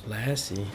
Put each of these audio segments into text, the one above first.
Classy.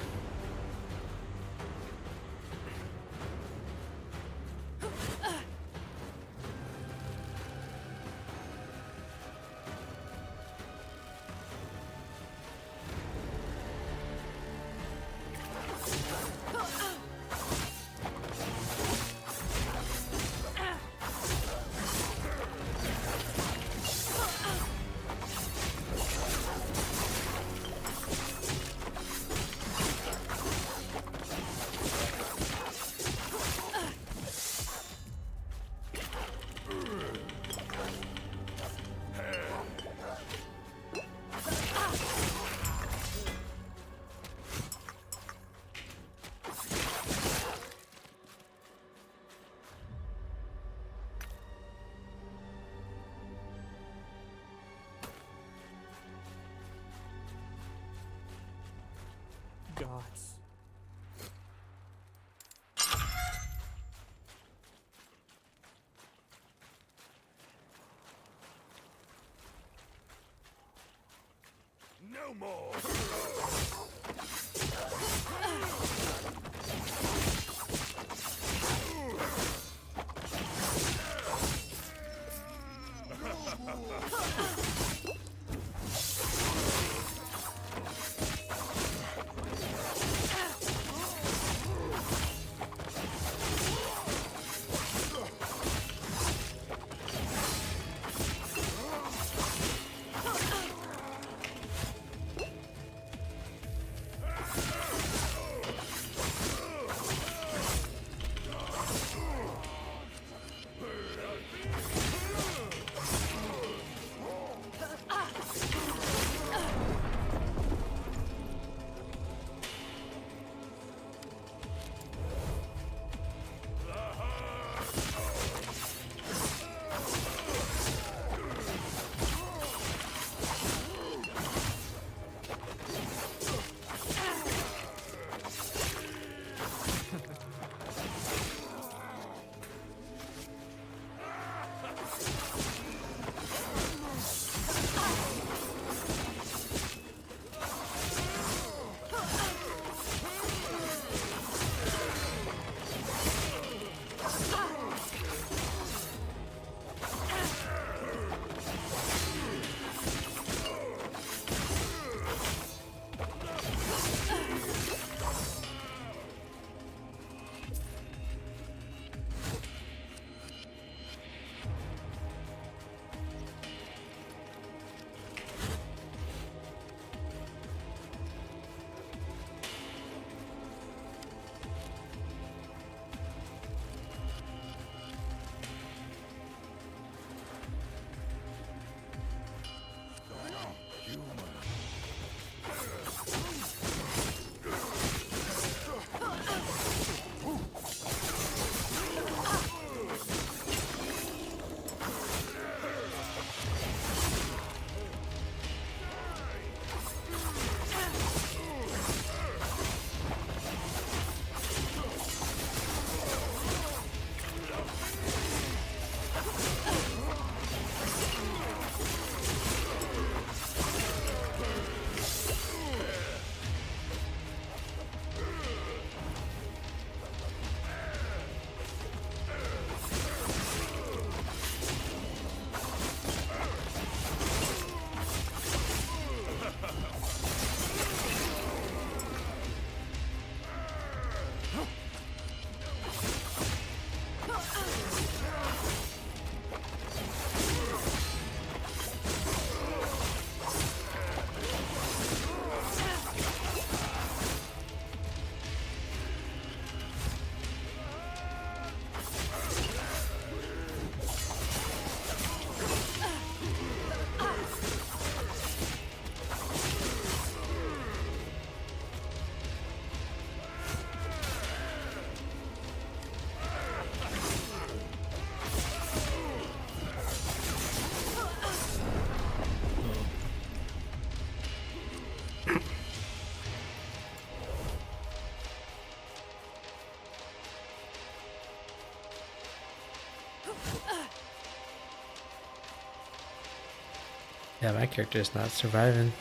Gods. No more! Yeah, my character is not surviving.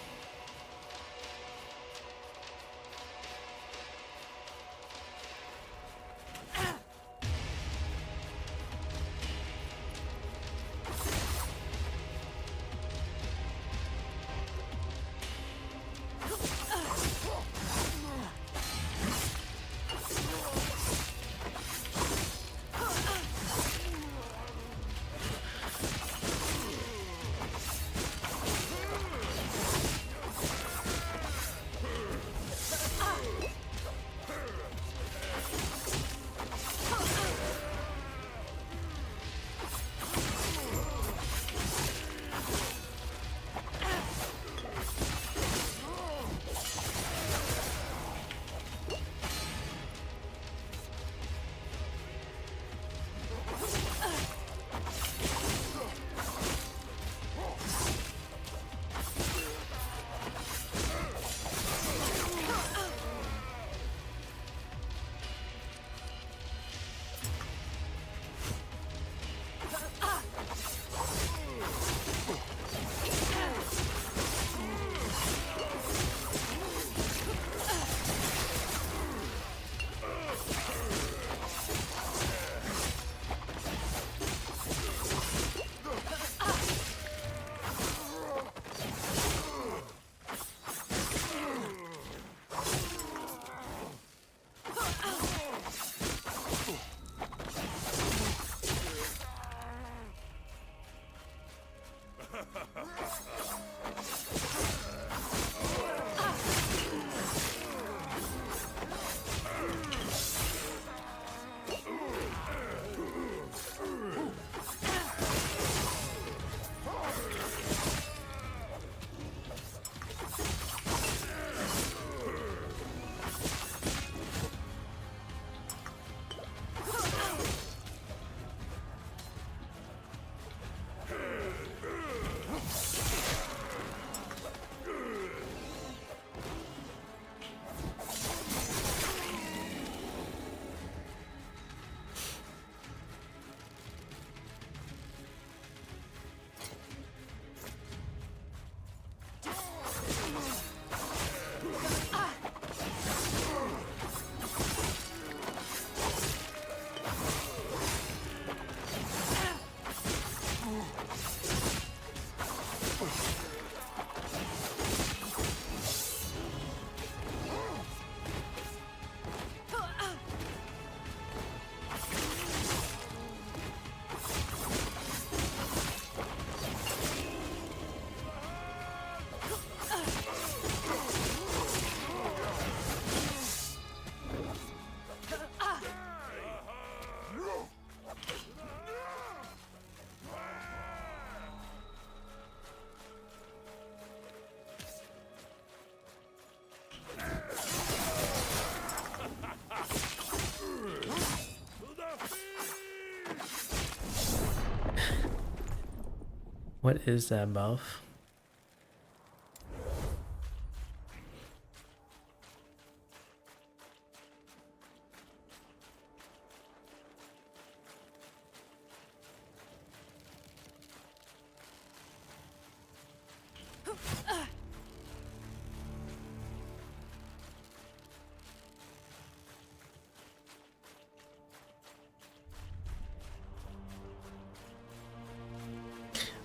What is that buff?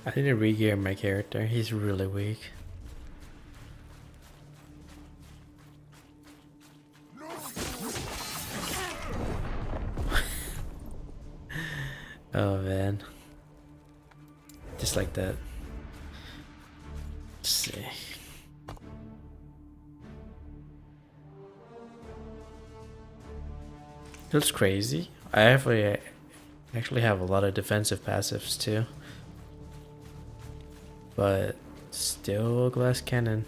I need to re-gear my character. He's really weak. Oh man. Just like that. Let's see. Feels crazy. I actually have a lot of defensive passives too. But still a glass cannon.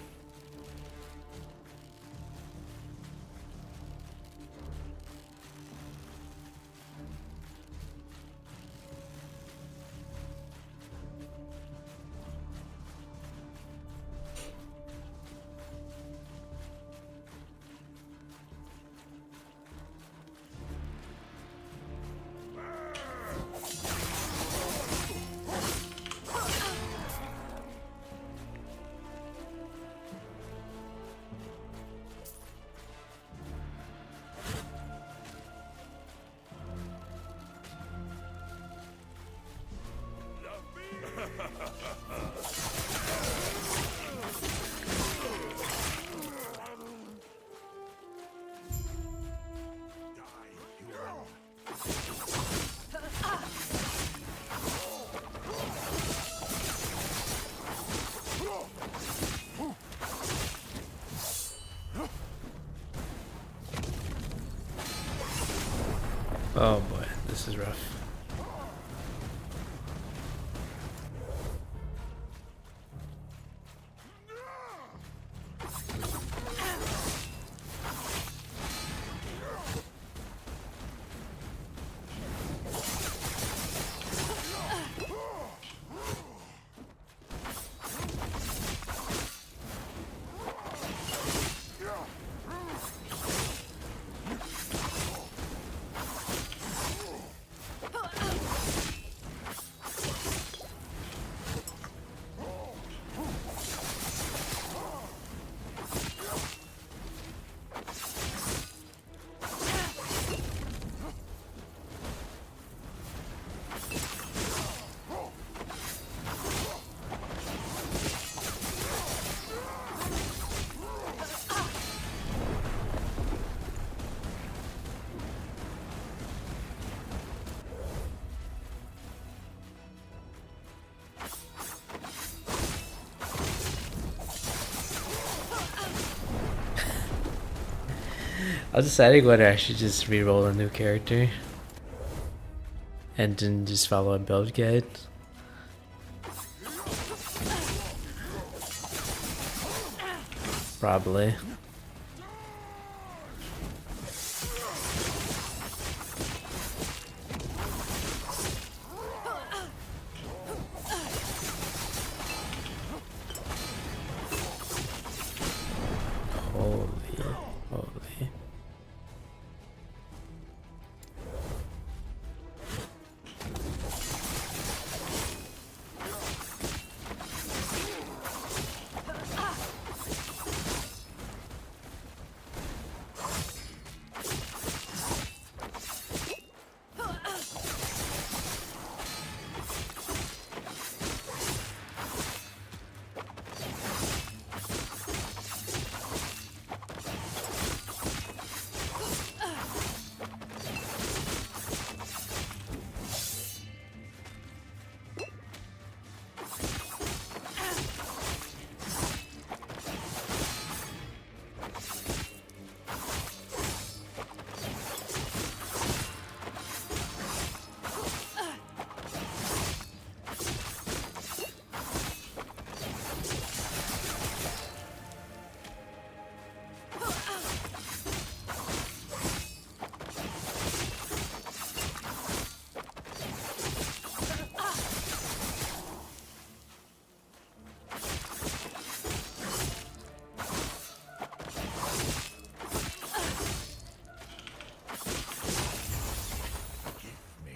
Oh boy, this is rough. I was deciding whether I should just re-roll a new character and then just follow a build guide. Probably. Holy, holy. Me.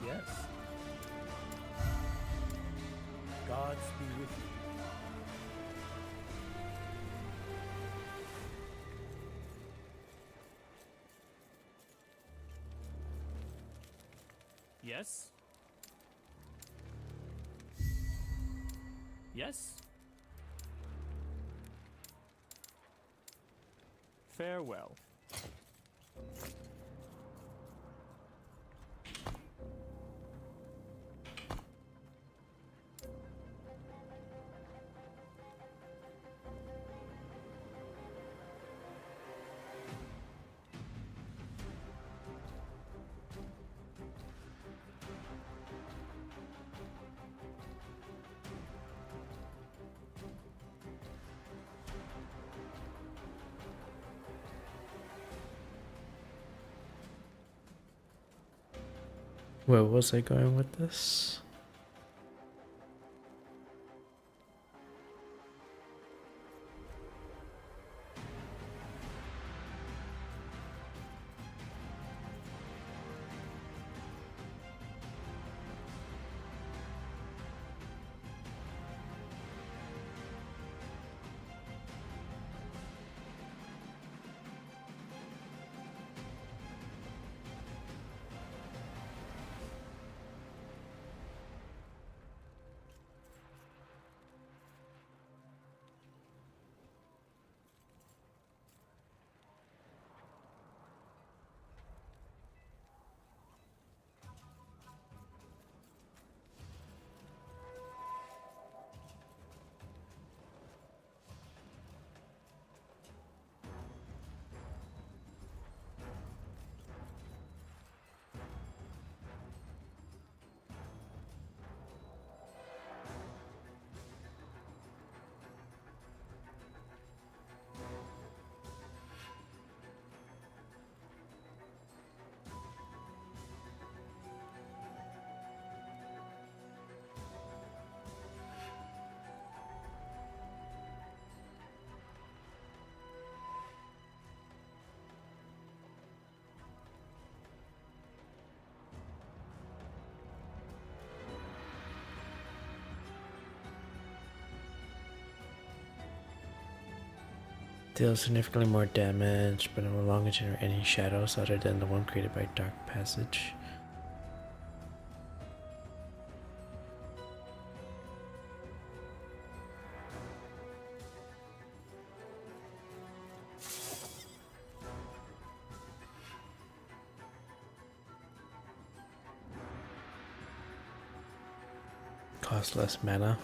Yes. Gods be with you. Yes? Yes? Farewell. Where was I going with this? Deals significantly more damage, but it will no longer generate any shadows other than the one created by Dark Passage. Cost less mana.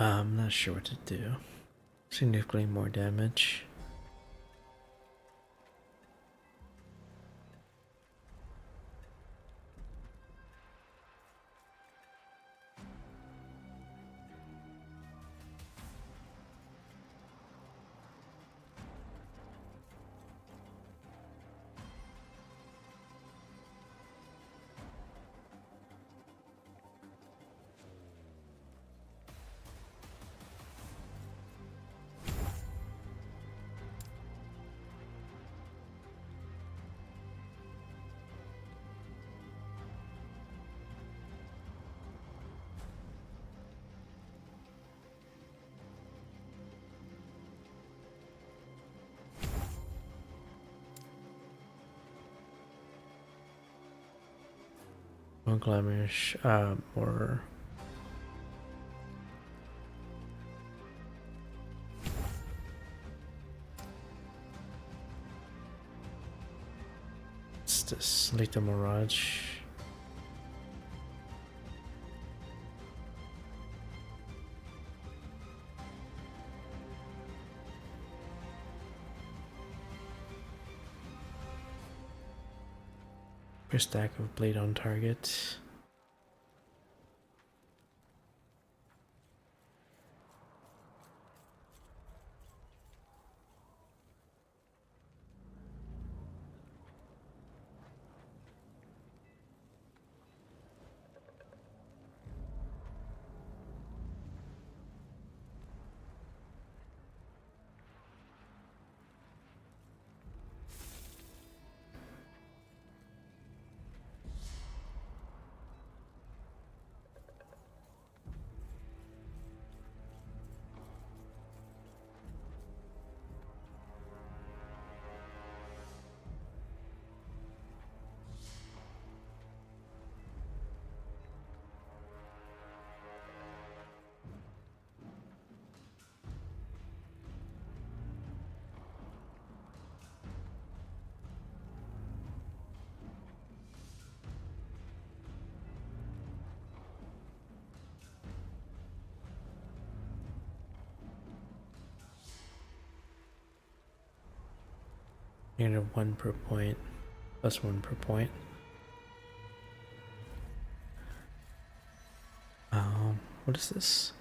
I'm not sure what to do. Significantly more damage. More glamorous, more. What's this? Lethal Mirage. Per stack of blade on target. -1 per point, +1 per point. What is this?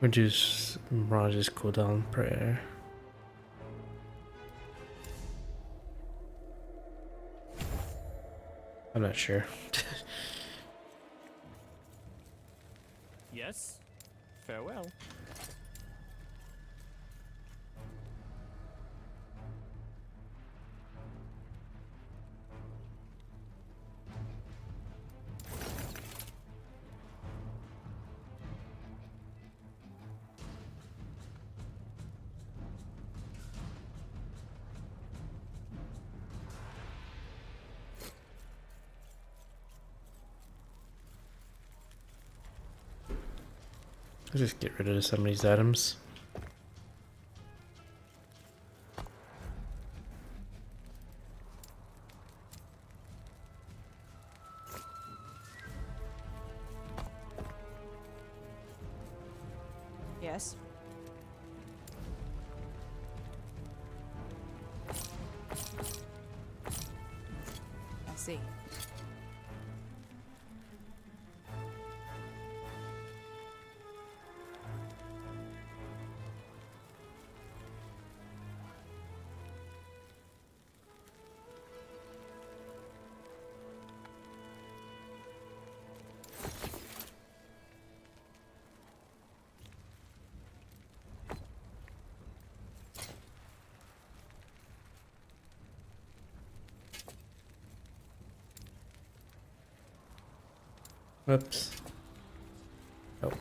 Reduce Mirage's cooldown per. I'm not sure. Yes. Farewell. Let's just get rid of some of these items. Yes. I see. Whoops. Oh.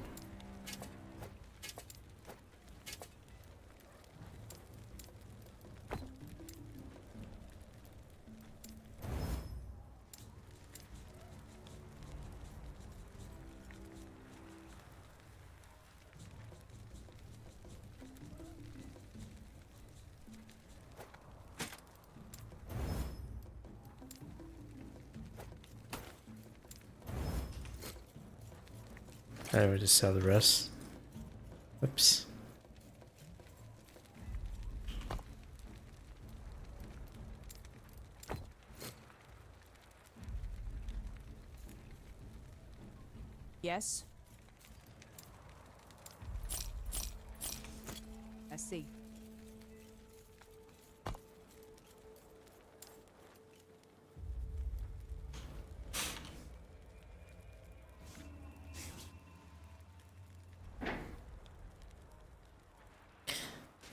I would just sell the rest. Whoops. Yes. I see.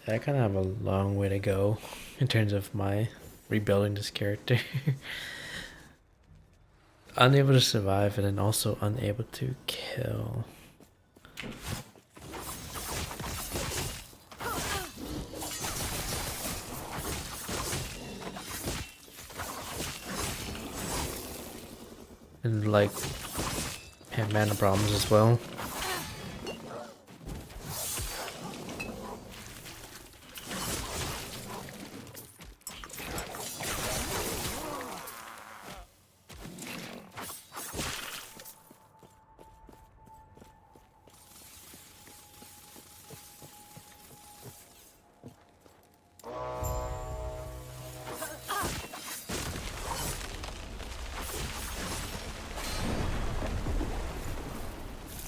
I kind of have a long way to go in terms of my rebuilding this character. Unable to survive and then also unable to kill. And like have mana problems as well.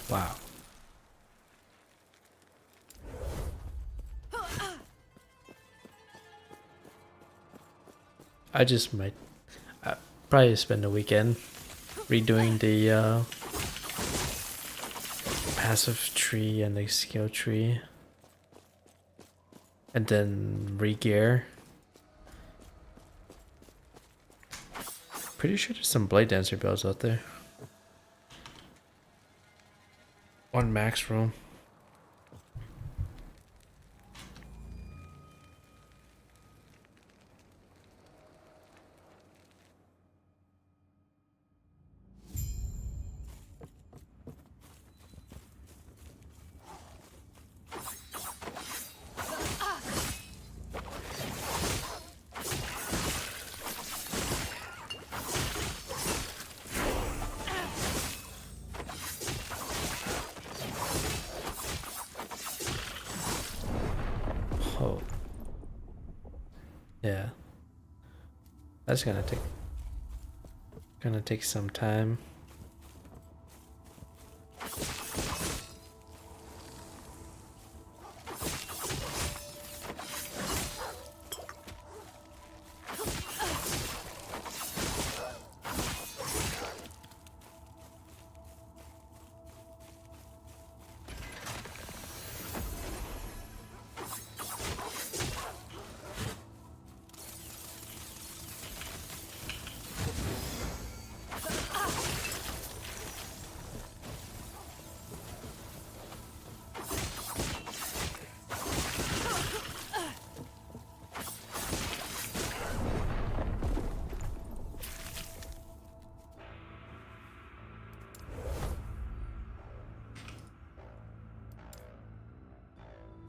Wow. I just might probably spend the weekend redoing the passive tree and the skill tree. And then re-gear. Pretty sure there's some Blade Dancer builds out there. On max room. Oh. Yeah. That's gonna take some time.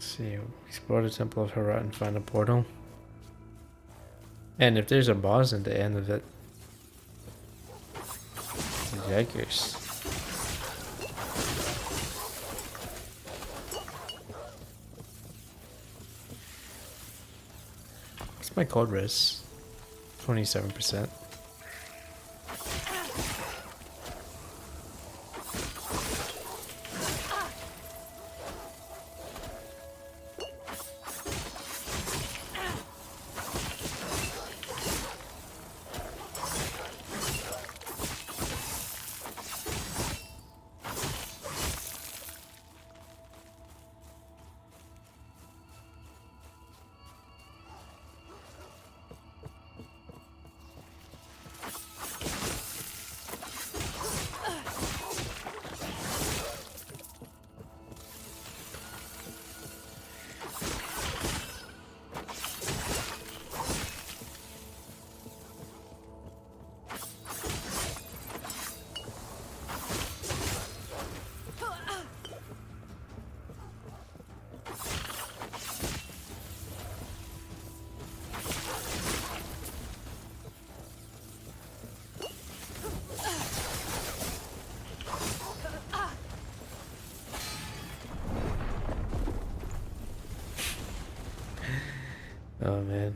Let's see, explore the Temple of Herat and find a portal. And if there's a boss at the end of it, yikers. What's my code risk? 27%. Oh man.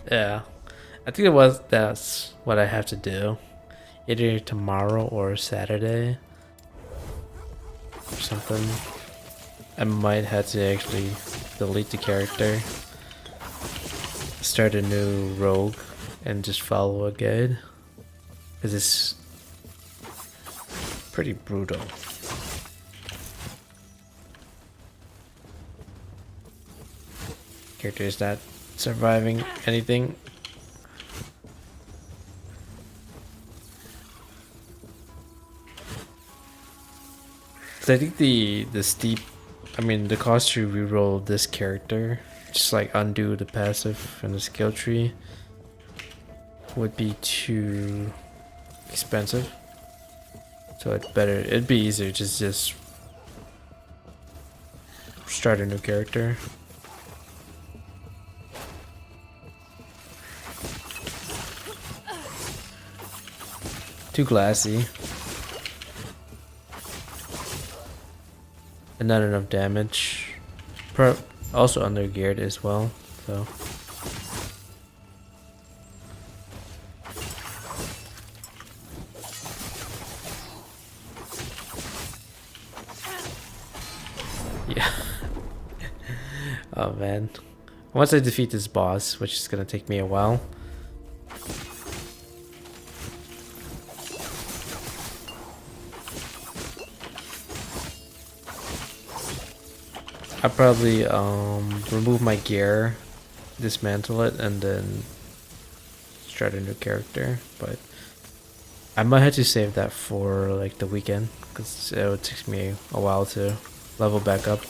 Yeah, I think that's what I have to do, either tomorrow or Saturday or something. I might have to actually delete the character, start a new rogue, and just follow a guide, because it's pretty brutal. Character is not surviving anything. So I think the cost to reroll this character, just like undo the passive and the skill tree, would be too expensive. So it'd be easier to just start a new character. Too glassy. And not enough damage. Also under geared as well, so. Yeah. Oh man. Once I defeat this boss, which is gonna take me a while. I'll probably remove my gear, dismantle it, and then start a new character. But I might have to save that for like the weekend, because it would take me a while to level back up.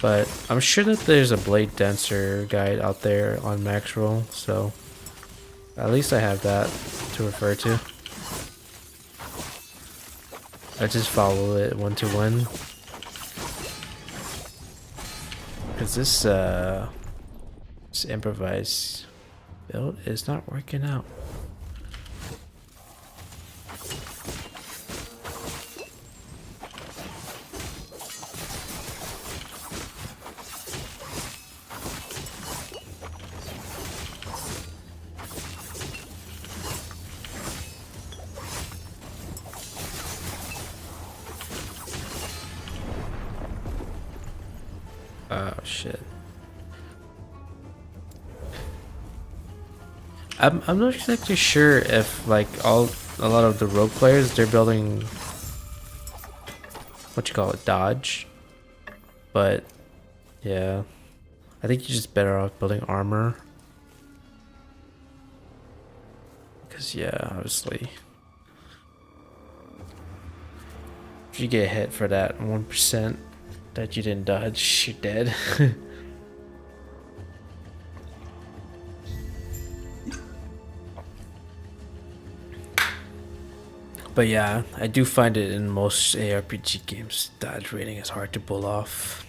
But I'm sure that there's a Blade Dancer guide out there on max roll, so at least I have that to refer to. I just follow it 1-to-1. Cause this improvise build is not working out. Oh shit. I'm not exactly sure if like a lot of the rogue players, they're building what you call it, dodge. But yeah. I think you're just better off building armor. Cause yeah, obviously. If you get hit for that 1% that you didn't dodge, you're dead. But yeah, I do find it in most ARPG games, dodge rating is hard to pull off.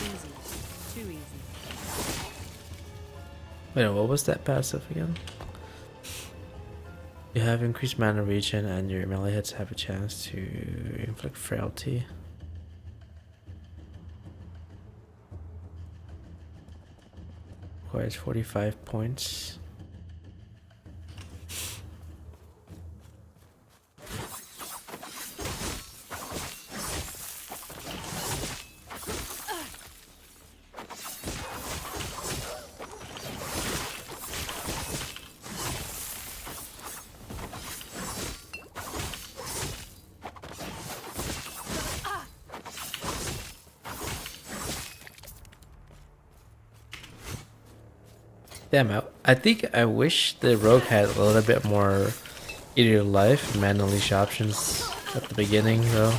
Easy. Too easy. Wait, what was that passive again? You have increased mana regen and your melee hits have a chance to inflict frailty. Requires 45 points. Damn, I think I wish the rogue had a little bit more either life, mana unleash options at the beginning though.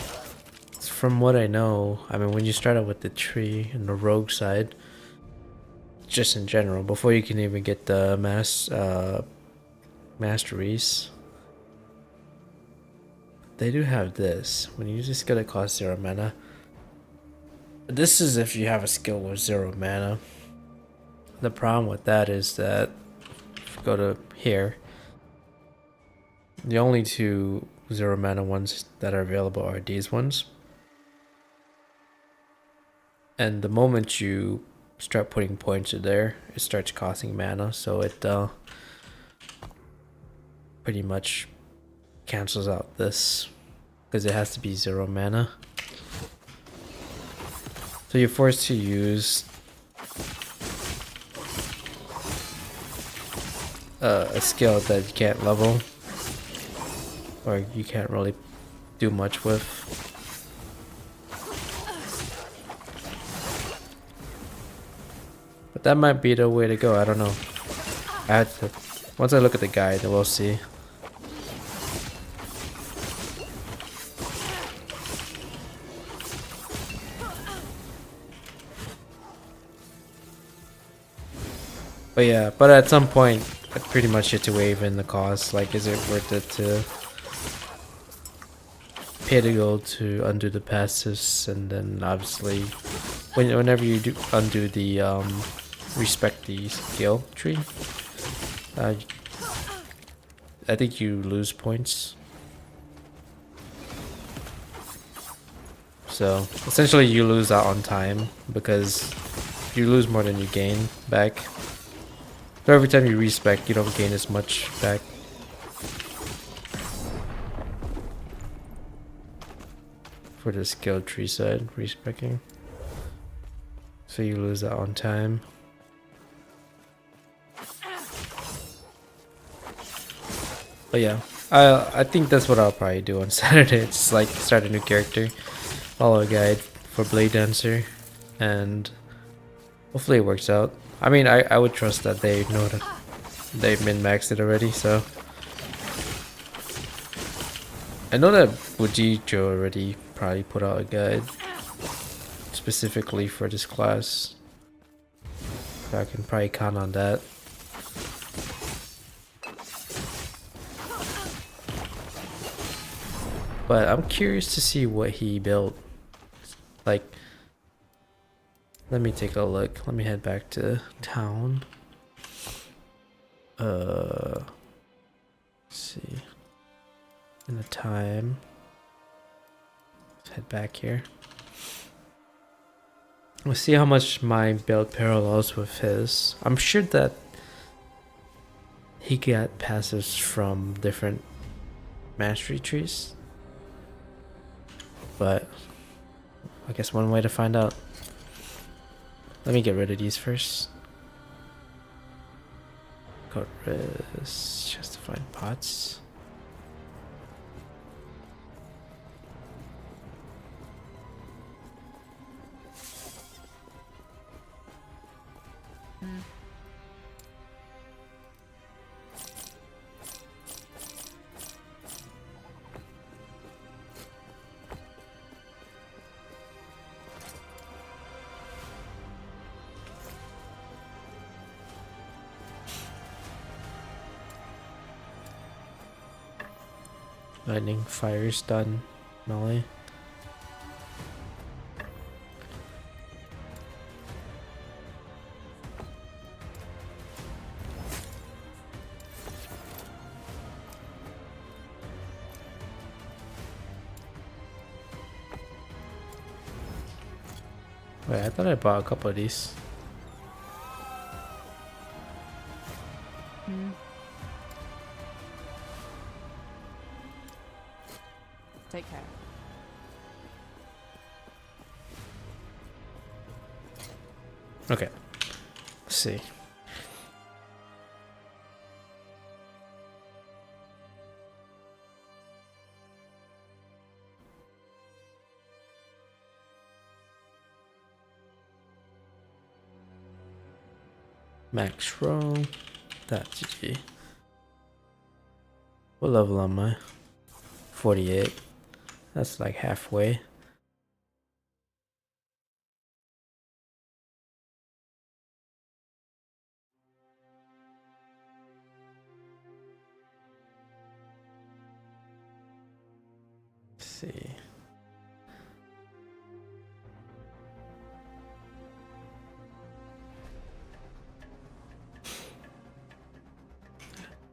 From what I know, I mean when you start out with the tree and the rogue side, just in general, before you can even get the masteries, they do have this. When you just gotta cost 0 mana. This is if you have a skill with 0 mana. The problem with that is that if you go to here, the only two 0 mana ones that are available are these ones. And the moment you start putting points in there, it starts costing mana, so it pretty much cancels out this because it has to be 0 mana. So you're forced to use a skill that you can't level or you can't really do much with. But that might be the way to go, I don't know. I had to, once I look at the guide, we'll see. But yeah, but at some point I pretty much hit to wave in the cost. Like, is it worth it to pay the gold to undo the passives, and then obviously whenever you do undo the respect the skill tree, I think you lose points. So essentially you lose out on time because you lose more than you gain back. So every time you respec, you don't gain as much back. For the skill tree side, respecing. So you lose that on time. But yeah, I think that's what I'll probably do on Saturday. It's like start a new character, follow a guide for Blade Dancer, and hopefully it works out. I mean, I would trust that they know they min-maxed it already, so. I know that Bujijo already probably put out a guide specifically for this class. So I can probably count on that. But I'm curious to see what he built. Like, let me take a look. Let me head back to town. Let's see. In the time. Let's head back here. Let's see how much my build parallels with his. I'm sure that he got passes from different mastery trees. But I guess one way to find out. Let me get rid of these first. Got res, just to find pots. Lightning, fire, stun, melee. Wait, I thought I bought a couple of these. Take care. Okay. Let's see. Max roll. That's GG. What level am I? 48. That's like halfway. Let's see.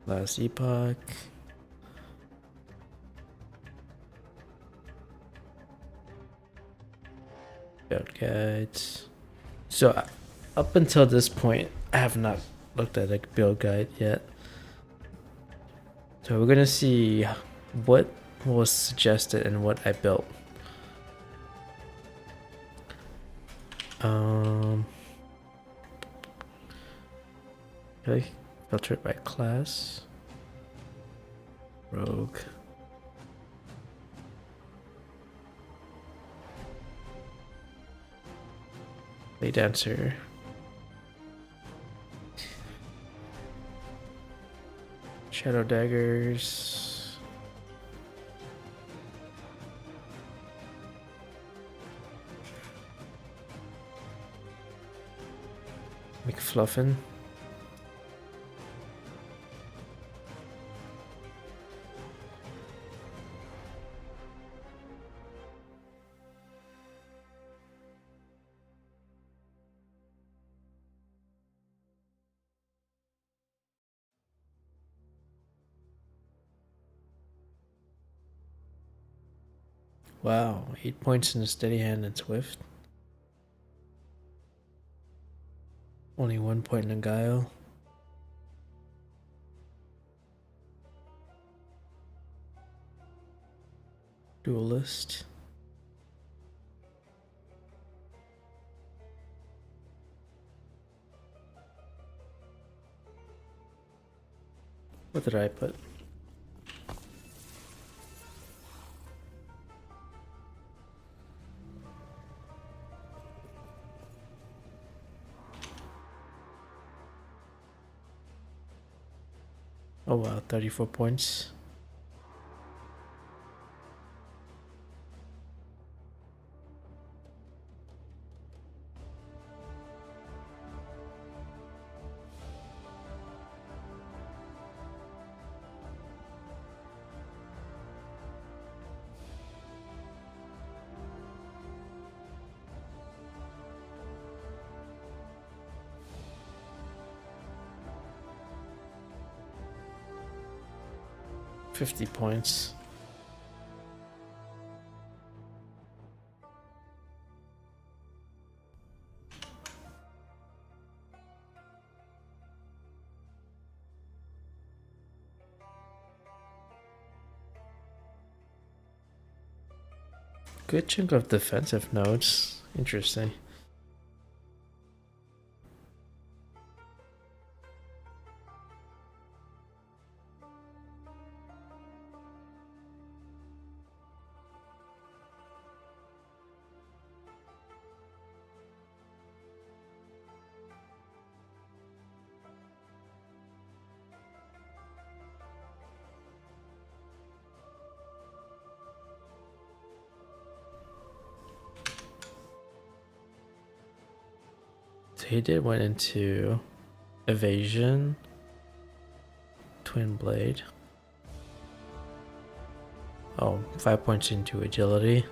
Last epoch. Build guides. So up until this point, I have not looked at a build guide yet. So we're gonna see what was suggested and what I built. Okay, filter it by class. Rogue. Play dancer. Shadow daggers. McFluffin. Wow, 8 points in the steady hand and swift. Only 1 point in the guile. Duelist. What did I put? Oh wow, 34 points. $50 points. Good chunk of defensive nodes. Interesting. So he did went into evasion, twin blade. Oh, 5 points into agility.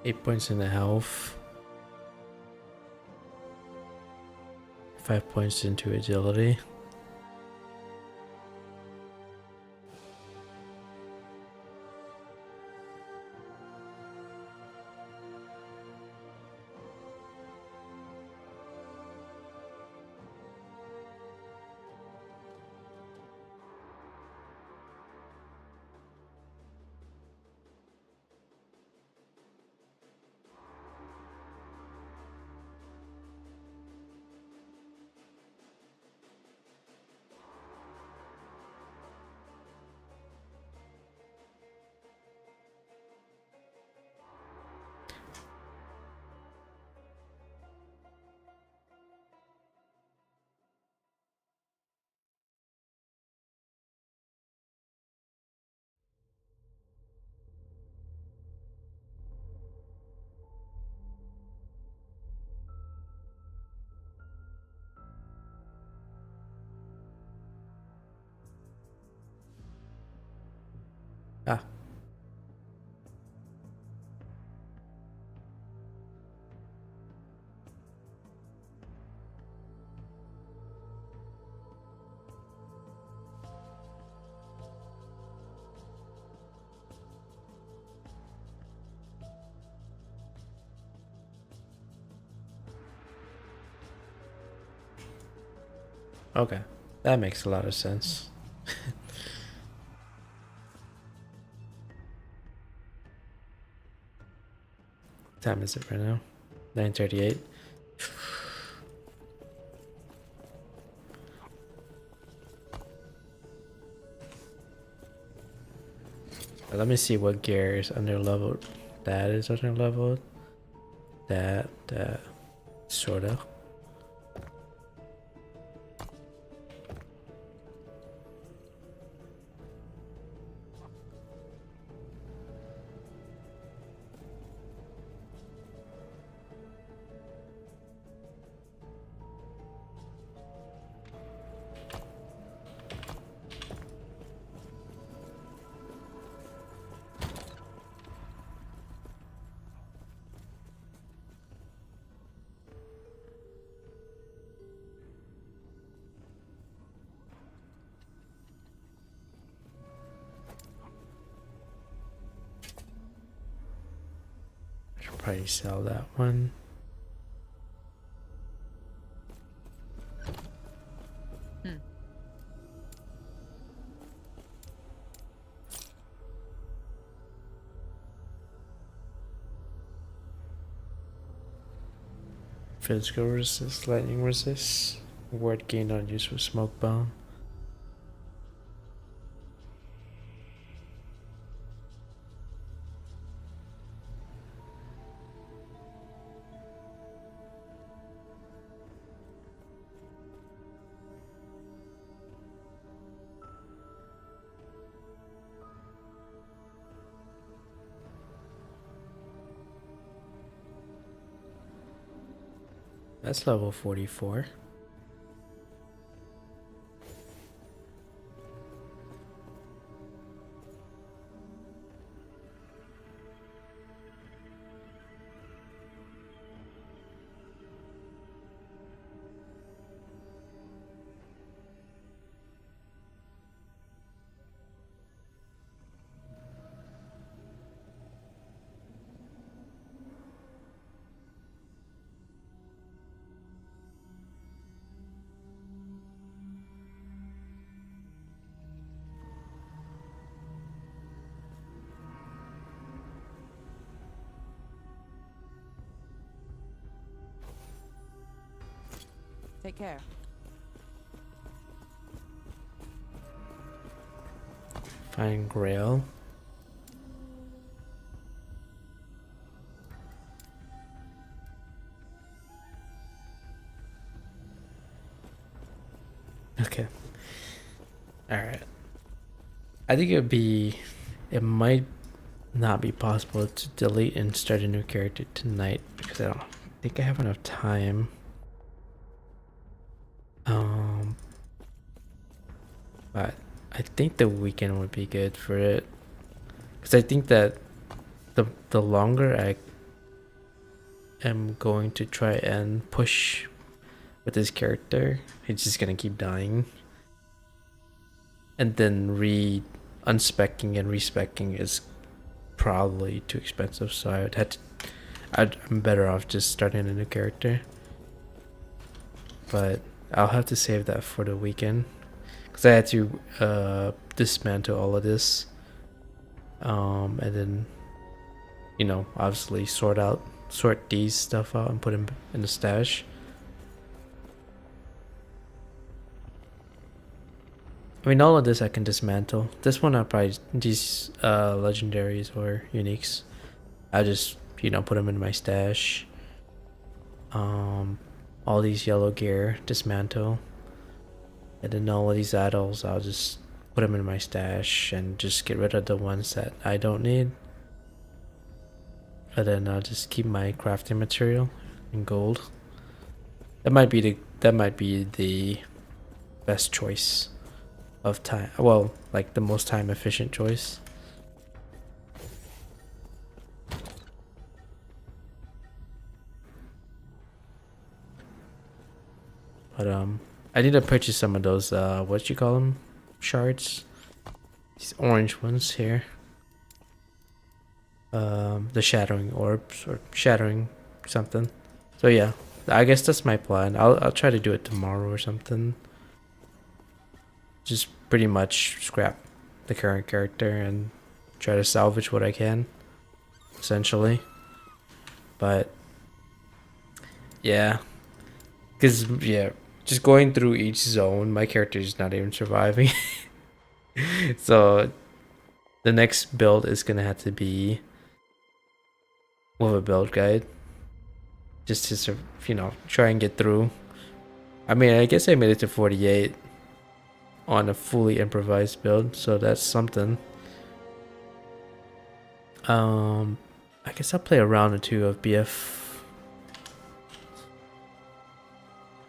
Eight points in the health. 5 points into agility. Ah. Okay. That makes a lot of sense. What time is it right now? 9:38. Let me see what gear is under leveled. That is under leveled. That sort of. Should probably sell that one. Physical resist, lightning resist. Ward gained on use for smoke bomb. That's level 44. Take care. Find Grail. Okay. Alright. I think it might not be possible to delete and start a new character tonight because I don't think I have enough time. But I think the weekend would be good for it because I think that the longer I am going to try and push with this character, he's just gonna keep dying, and then unspecking and respecking is probably too expensive. So I'm better off just starting a new character. But I'll have to save that for the weekend because I had to dismantle all of this, and then obviously sort these stuff out and put them in the stash. I mean, all of this I can dismantle. This one I'll probably, these legendaries or uniques, I'll just put them in my stash. All these yellow gear, dismantle. And then all of these idols, I'll just put them in my stash and just get rid of the ones that I don't need. And then I'll just keep my crafting material in gold. That might be the best choice of time. Well, like the most time efficient choice. But I need to purchase some of those what you call them, shards, these orange ones here, the shattering orbs or shattering something. So yeah, I guess that's my plan. I'll try to do it tomorrow or something. Just pretty much scrap the current character and try to salvage what I can, essentially. But yeah, because just going through each zone, my character is not even surviving. So the next build is gonna have to be with a build guide, just to try and get through. I mean, I guess I made it to 48 on a fully improvised build, so that's something. I guess I'll play a round or two of BF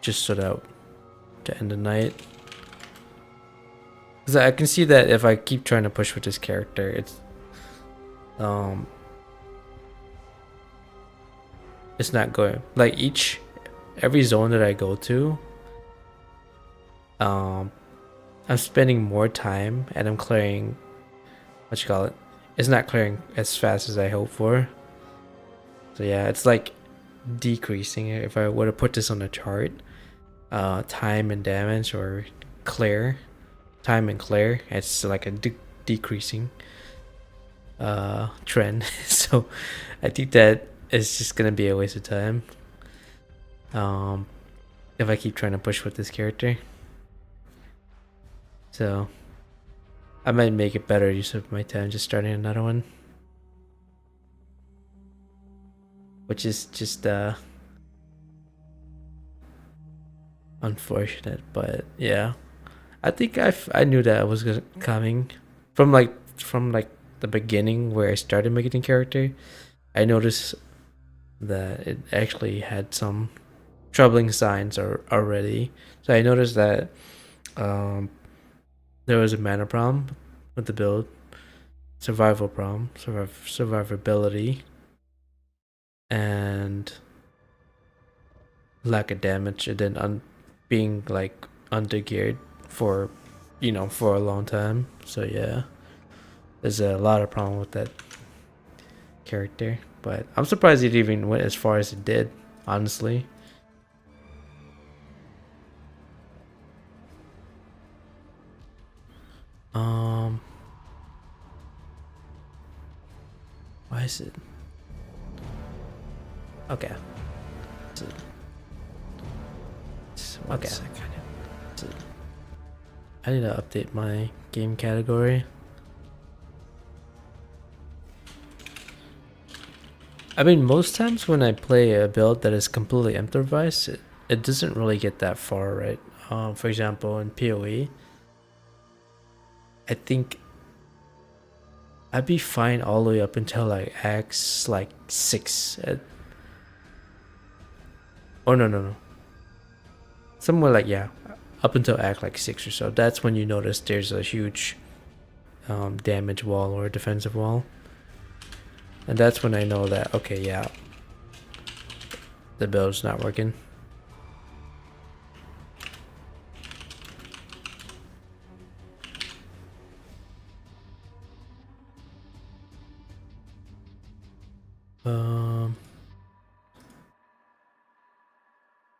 just so that to end the night. Because I can see that if I keep trying to push with this character, it's not going, like every zone that I go to, I'm spending more time and I'm clearing, it's not clearing as fast as I hope for. So yeah, it's like decreasing. If I were to put this on a chart, time and damage or time and clear, it's like a decreasing trend. So I think that it's just gonna be a waste of time. Um, if I keep trying to push with this character. So I might make it better use of my time just starting another one. Which is just unfortunate, but yeah. I think I knew that it was coming from like the beginning where I started making the character. I noticed that it actually had some troubling signs already. So I noticed that um, there was a mana problem with the build, survival problem, survivability, and lack of damage, and then being like undergeared for for a long time. So yeah, there's a lot of problem with that character, but I'm surprised it even went as far as it did, honestly. um why is it okay? Okay, I need to update my game category. I mean, most times when I play a build that is completely improvised, it doesn't really get that far, right? For example, in PoE, I think I'd be fine all the way up until like Axe like 6. Oh no. Somewhere like, yeah, up until Act like 6 or so. That's when you notice there's a huge damage wall or defensive wall. And that's when I know that, okay, yeah, the build's not working.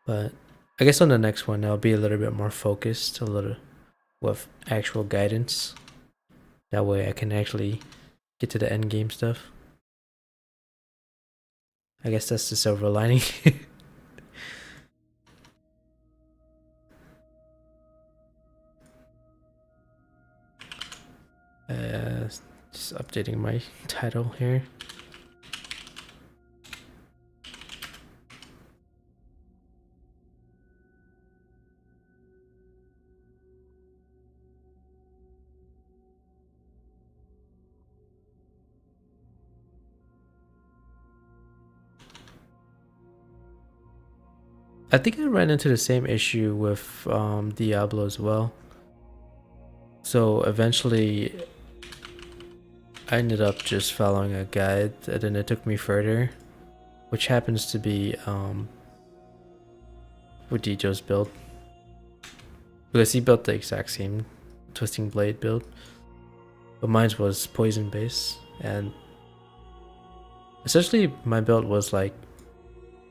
But I guess on the next one, I'll be a little bit more focused, a little with actual guidance. That way I can actually get to the end game stuff. I guess that's the silver lining. Just updating my title here. I think I ran into the same issue with Diablo as well. So eventually I ended up just following a guide, and then it took me further, which happens to be with Dijo's build, because he built the exact same Twisting Blade build, but mine was poison based, and essentially my build was like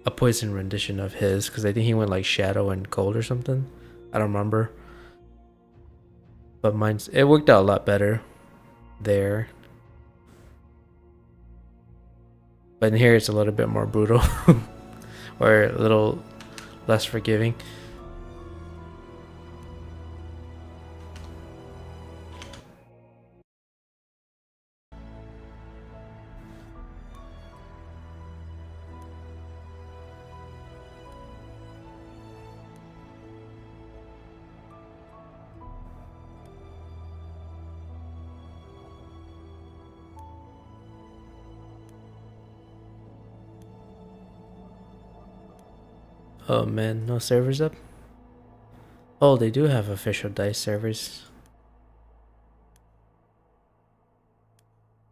a poison rendition of his, because I think he went like shadow and cold or something. I don't remember, but it worked out a lot better there. But in here it's a little bit more brutal or a little less forgiving. Oh man, no servers up? Oh, they do have official DICE servers,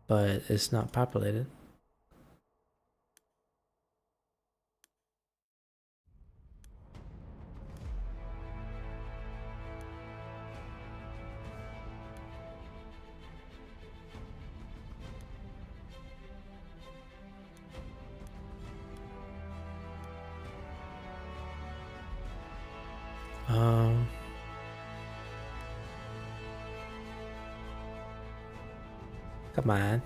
but it's not populated. Um, Come on.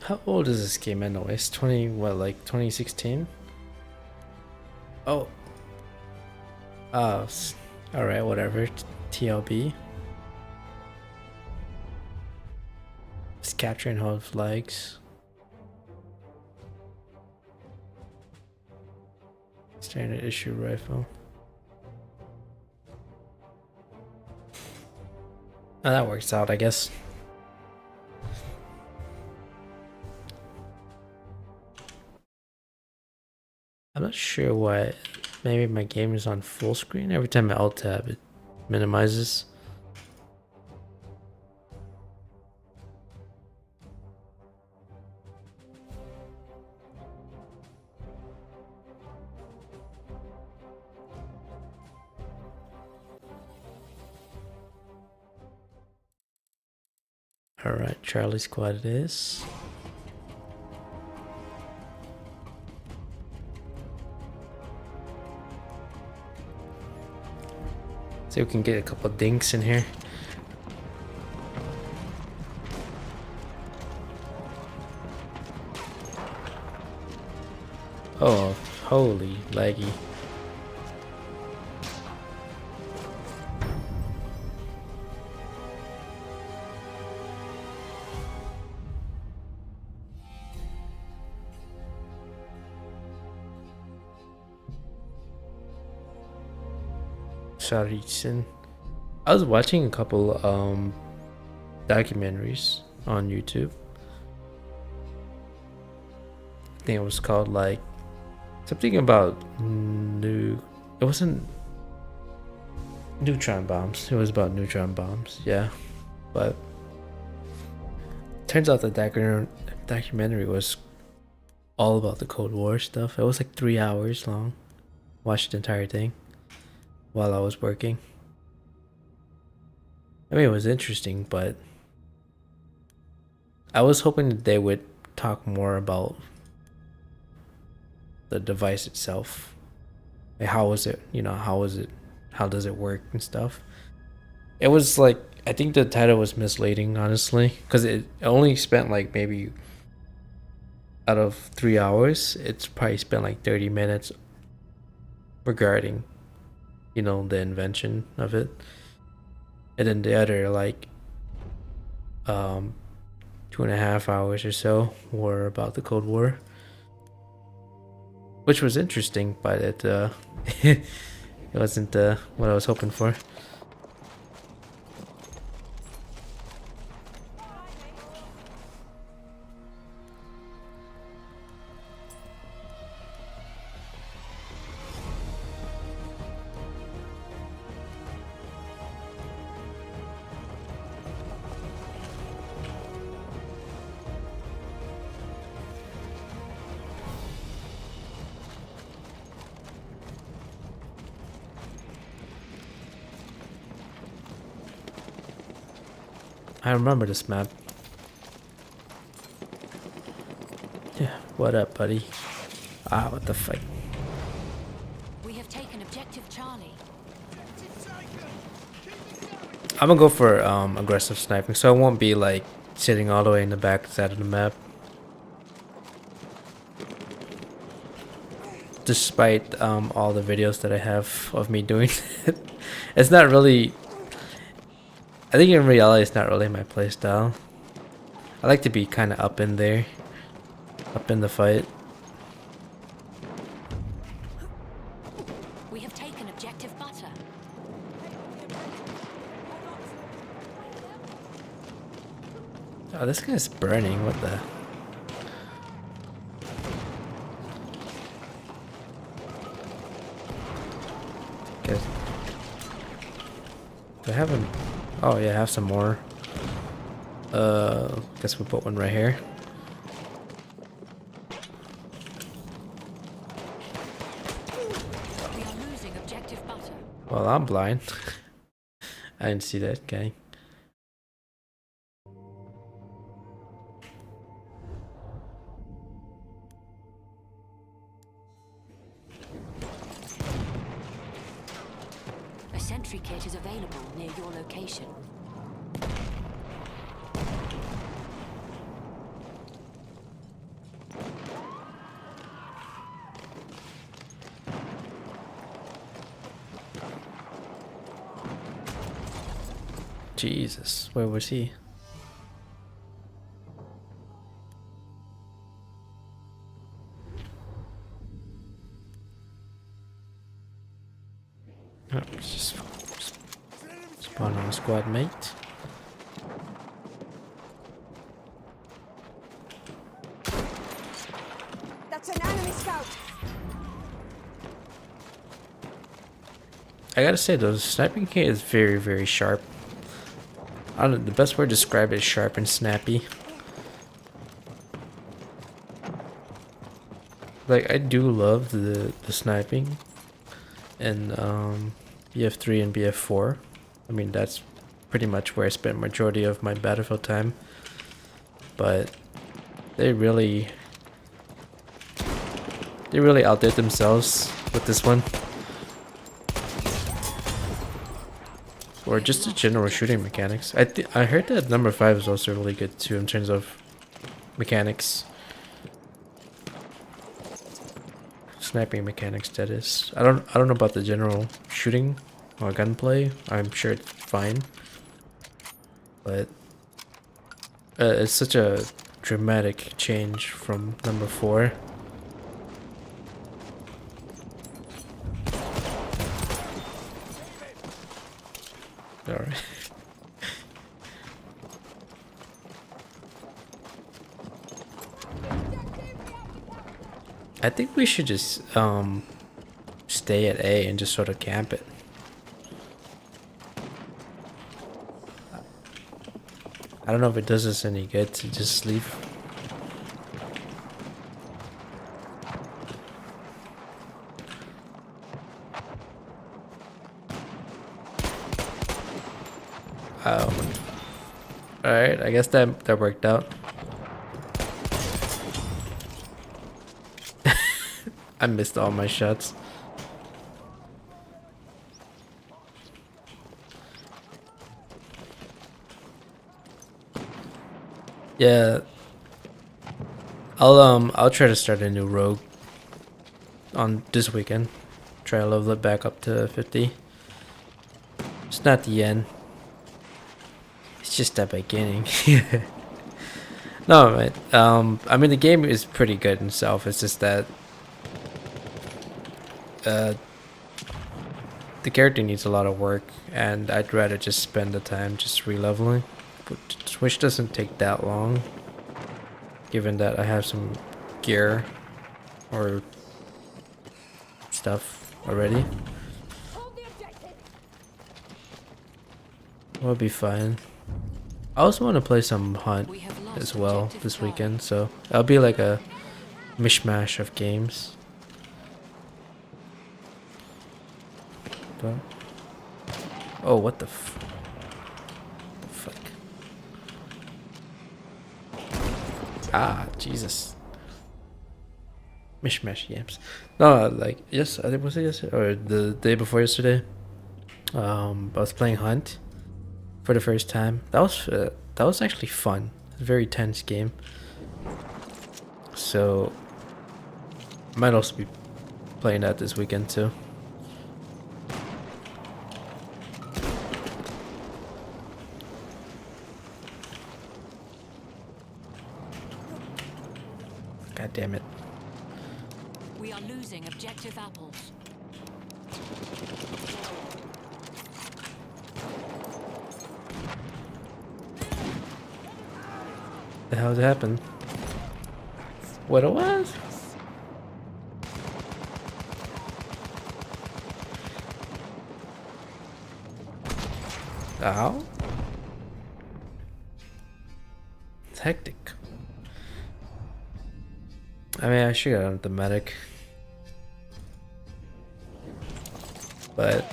How old is this game anyways? 20, what, like 2016? Oh. Alright, whatever. TLB. Just capture and hold flags. Standard issue rifle. Oh, that works out, I guess. I'm not sure why. Maybe my game is on full screen. Every time I alt tab, it minimizes. Alright, Charlie Squad it is. See if we can get a couple dinks in here. Oh, holy laggy. Sharicin. I was watching a couple documentaries on YouTube. I think it was called like something about new. It wasn't neutron bombs. It was about neutron bombs. Yeah, but turns out the documentary was all about the Cold War stuff. It was like 3 hours long. Watched the entire thing while I was working. I mean, it was interesting, but I was hoping that they would talk more about the device itself. Like how was it? You know, how was it? How does it work and stuff? It was like, I think the title was misleading, honestly, because it only spent like maybe out of 3 hours, it's probably spent like 30 minutes regarding, you know, the invention of it. And then the other like 2.5 hours or so were about the Cold War, which was interesting, but it it wasn't what I was hoping for. I remember this map. Yeah, what up, buddy? Ah, what the fuck? We have taken objective Charlie. I'm gonna go for aggressive sniping, so I won't be like sitting all the way in the back side of the map. Despite all the videos that I have of me doing it, it's not really. I think in reality, it's not really my playstyle. I like to be kind of up in there, up in the fight. We have taken objective butter. Oh, this guy's burning. What the? Good. Do I have him? Oh yeah, I have some more. Guess we'll put one right here. We are losing objective butter. Well, I'm blind. I didn't see that guy. A sentry kit is available near your location. Jesus, where was he? Oh, just spawn on a squad mate. That's an enemy scout. I gotta say though, the sniping here is very, very sharp. I don't know, the best word to describe it is sharp and snappy. Like, I do love the sniping in BF3 and BF4. I mean, that's pretty much where I spent majority of my Battlefield time. But they really outdid themselves with this one. Or just the general shooting mechanics. I heard that number 5 is also really good too in terms of mechanics. Sniping mechanics, that is. I don't know about the general shooting or gunplay. I'm sure it's fine. But it's such a dramatic change from number 4. Alright. I think we should just stay at A and just sort of camp it. I don't know if it does us any good to just leave. Alright, I guess that worked out. I missed all my shots. Yeah. I'll try to start a new rogue on this weekend. Try to level it back up to 50. It's not the end. It's just the beginning. No, mate. I mean the game is pretty good in itself. It's just that the character needs a lot of work, and I'd rather just spend the time just re-leveling, which doesn't take that long, given that I have some gear or stuff already. We'll be fine. I also want to play some Hunt as well this weekend, so it'll be like a mishmash of games. Oh, what the fuck? Ah, Jesus. Mishmash games. No, like, yes, I think was it yesterday or the day before yesterday. I was playing Hunt for the first time. That was actually fun. A very tense game. So might also be playing that this weekend too. God damn it. We are losing objective apples. The hell happened? What it was? Ow. It's hectic. I mean, I should get on the medic. But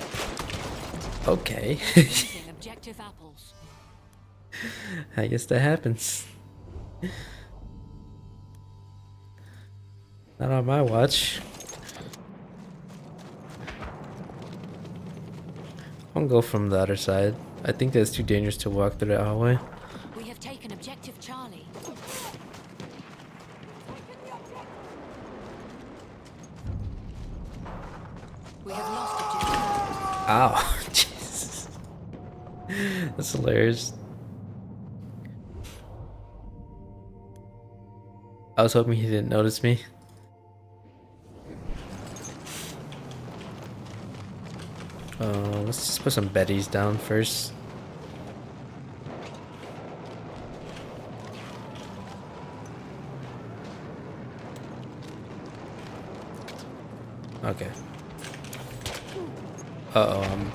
okay. Losing objective apples. I guess that happens. Not on my watch. I'll go from the other side. I think it's too dangerous to walk through that hallway. We have taken objective Charlie. We have lost objective. Ow. Jesus. That's hilarious. I was hoping he didn't notice me. Let's just put some betties down first. Okay. Uh-oh, I'm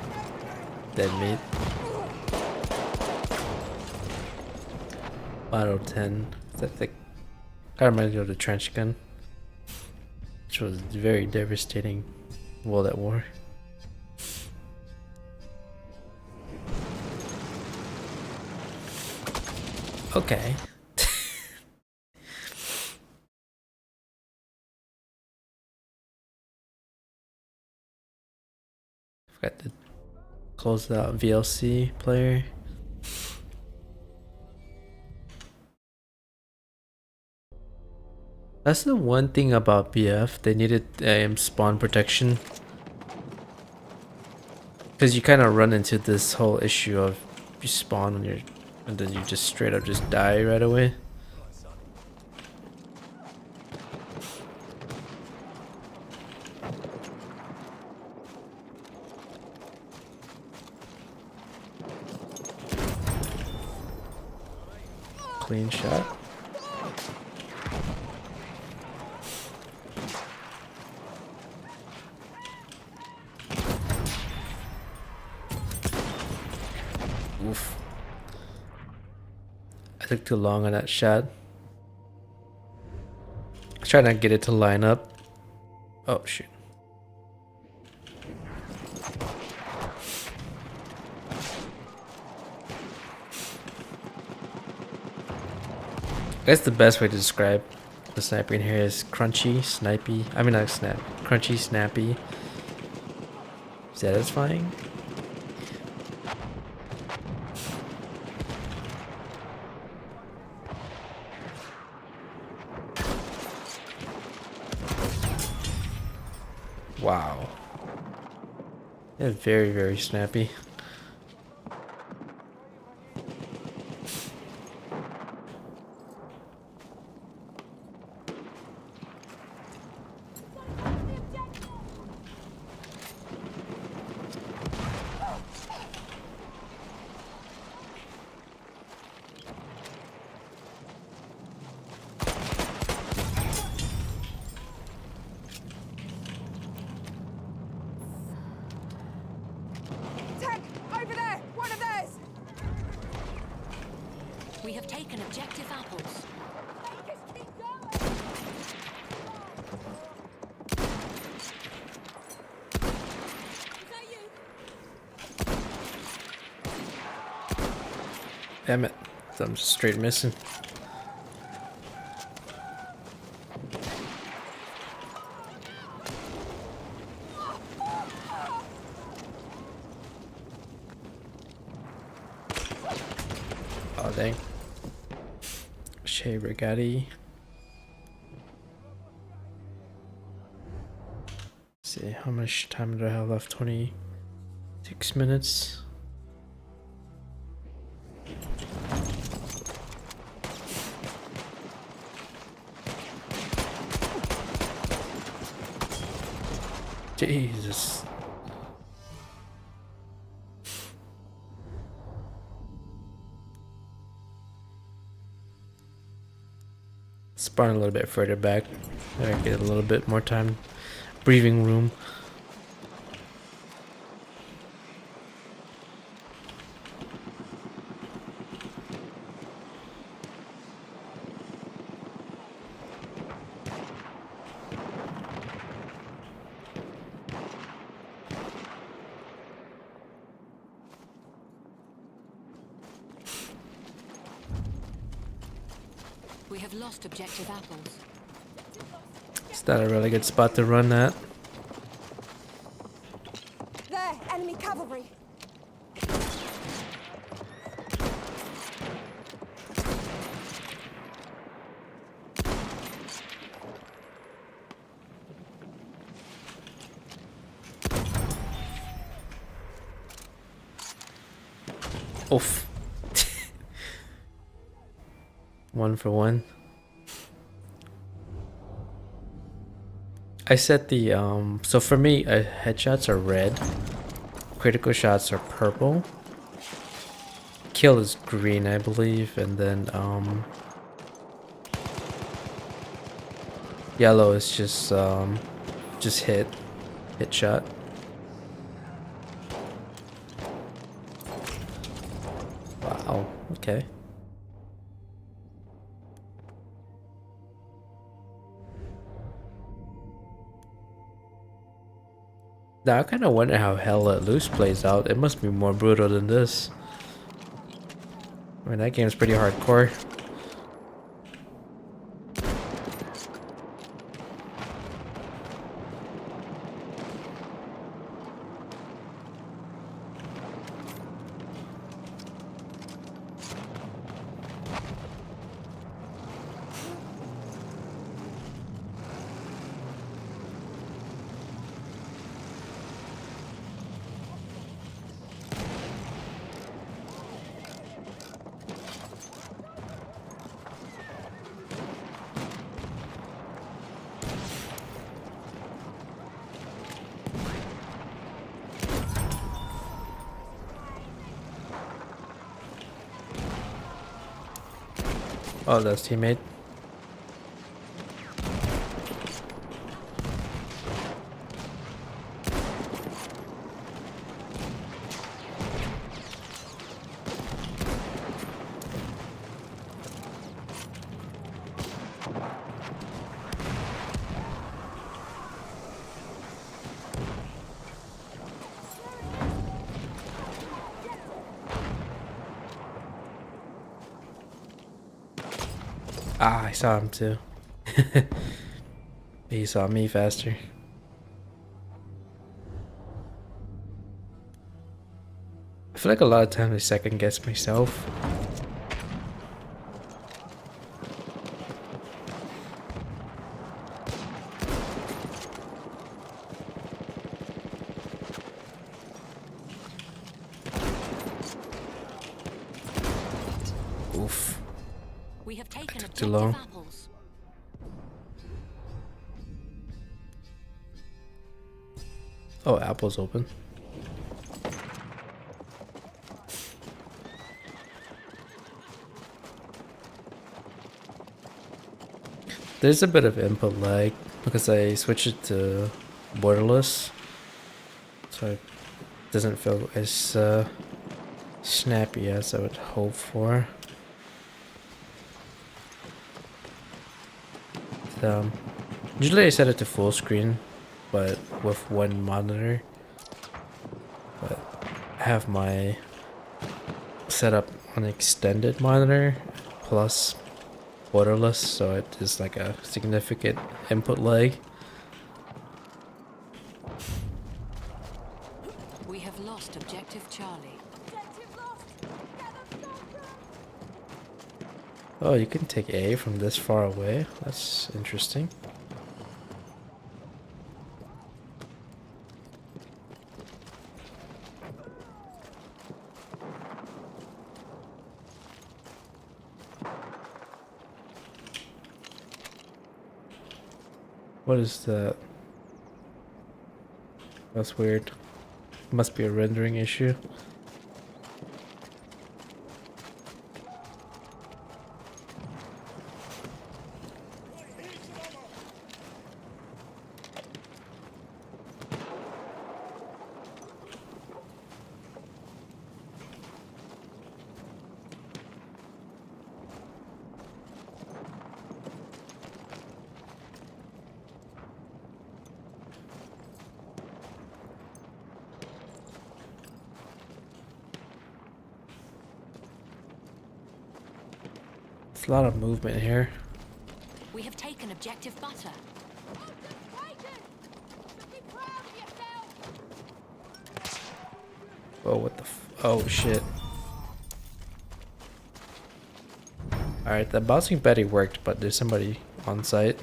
dead meat. Auto 10. Is that the... Kind of reminds me of the trench gun, which was very devastating World at War. Okay. Forgot to close out VLC player. That's the one thing about BF. They needed spawn protection. Because you kind of run into this whole issue of you spawn on your... and then you just straight up just die right away. Clean shot. Oof. I took too long on that shot. I was trying to get it to line up. Oh shoot. I guess the best way to describe the sniper in here is crunchy, snipey. I mean not snap. Crunchy, snappy. Satisfying. Wow. Yeah, very, very snappy. Tank! Over there! One of theirs! We have taken objective apples. Just keep going! Is that you? Damn it. I'm straight missing. Oh dang. Shea Brigatti. See how much time do I have left? 26 minutes. Jesus. Spawn a little bit further back. I get a little bit more time. Breathing room. We have lost objective apples. Is that a really good spot to run at? There! Enemy cavalry! Oof. 1 for 1. I set the so for me headshots are red, critical shots are purple, kill is green I believe, and then yellow is just hit shot. Wow, okay. Now I kind of wonder how Hell Let Loose plays out. It must be more brutal than this. I mean, that game's pretty hardcore. Oh, that's teammate. Ah, I saw him too. He saw me faster. I feel like a lot of times I second guess myself. Oof. We have taken Too objective long. apples. Oh, apple's open. There's a bit of input lag because I switched it to borderless, so it doesn't feel as snappy as I would hope for. Usually I set it to full screen, but with one monitor. But I have my setup on extended monitor plus borderless, so it is like a significant input lag. We have lost objective Charlie. Objective lost. Get them, doctor. Oh, you can take A from this far away. That's interesting. What is that? That's weird. Must be a rendering issue. It's a lot of movement here. We have taken objective butter. Be proud of yourself. Oh, what the oh, shit. Alright, the bouncing Betty worked, but there's somebody on site.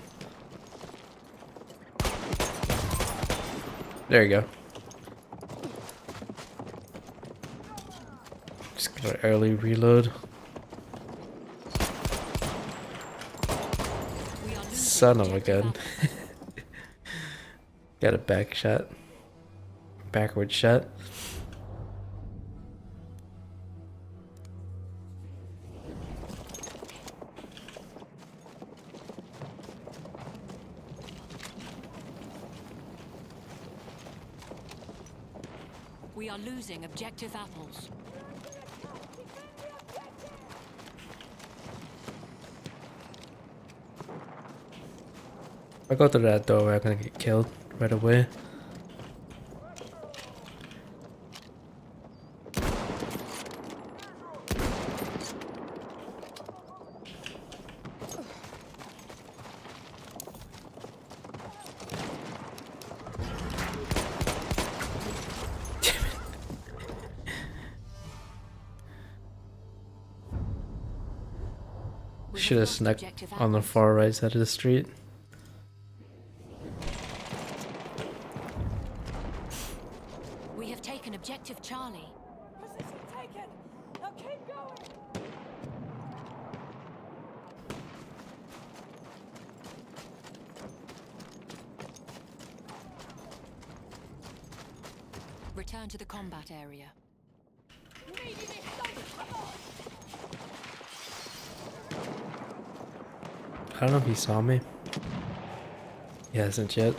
There you go. Just Or early reload. We are losing Son of a objective gun. apples. Got a back shot. Backward shot. We are losing objective apples. If I go through that doorway, I'm gonna get killed right away. We Should have lost snuck objective on the apples. far right side of the street. We have taken objective Charlie. Position taken. Now keep going. Return to the combat area. Needing it. Don't come on. I don't know if he saw me. He hasn't yet.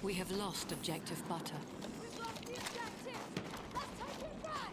We have lost objective butter. We've lost the objective. Let's take it back.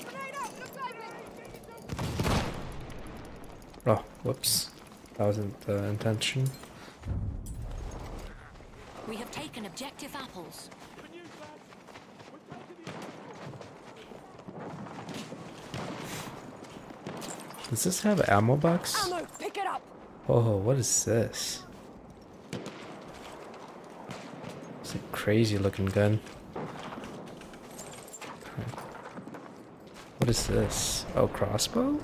Grenade out. Look like it. Oh, whoops. That wasn't the intention. We have taken objective apples. Does this have an ammo box? Ammo. Pick it up. Oh, what is this? It's a crazy looking gun. What is this? Oh, crossbow?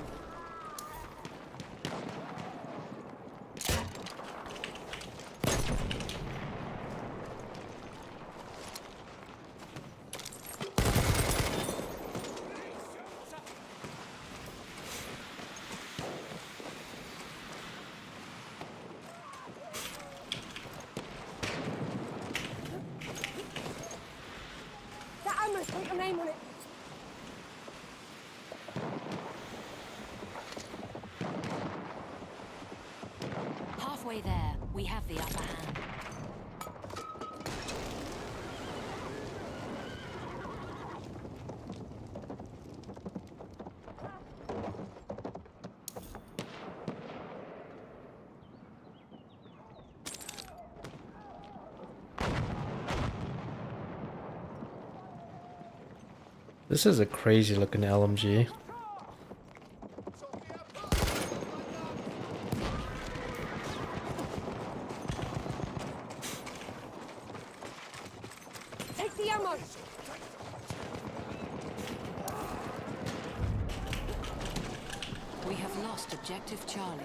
That ammo's got your name on it. Halfway there, we have the upper hand. This is a crazy looking LMG. Take the ammo. We have lost objective Charlie.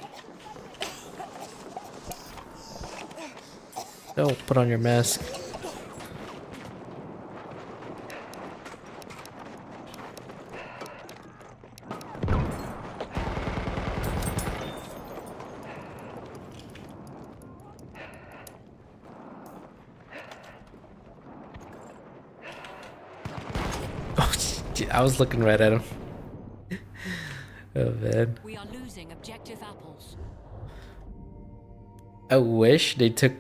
No, put on your mask. Oh, gee, I was looking right at him. Oh man. We are losing objective apples. I wish they took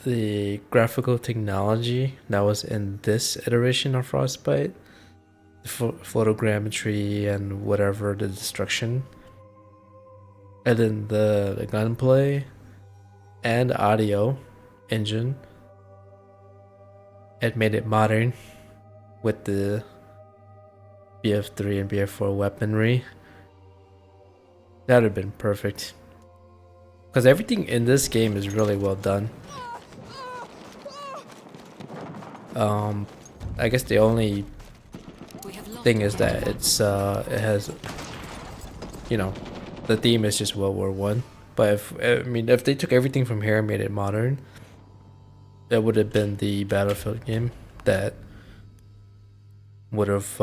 the graphical technology that was in this iteration of Frostbite, the photogrammetry and whatever the destruction, and then the gunplay and audio engine, and made it modern with the BF3 and BF4 weaponry. That would have been perfect. Because everything in this game is really well done. I guess the only We have lost thing is that it's it has, you know, the theme is just World War One. But if they took everything from here and made it modern, that would have been the Battlefield game that would have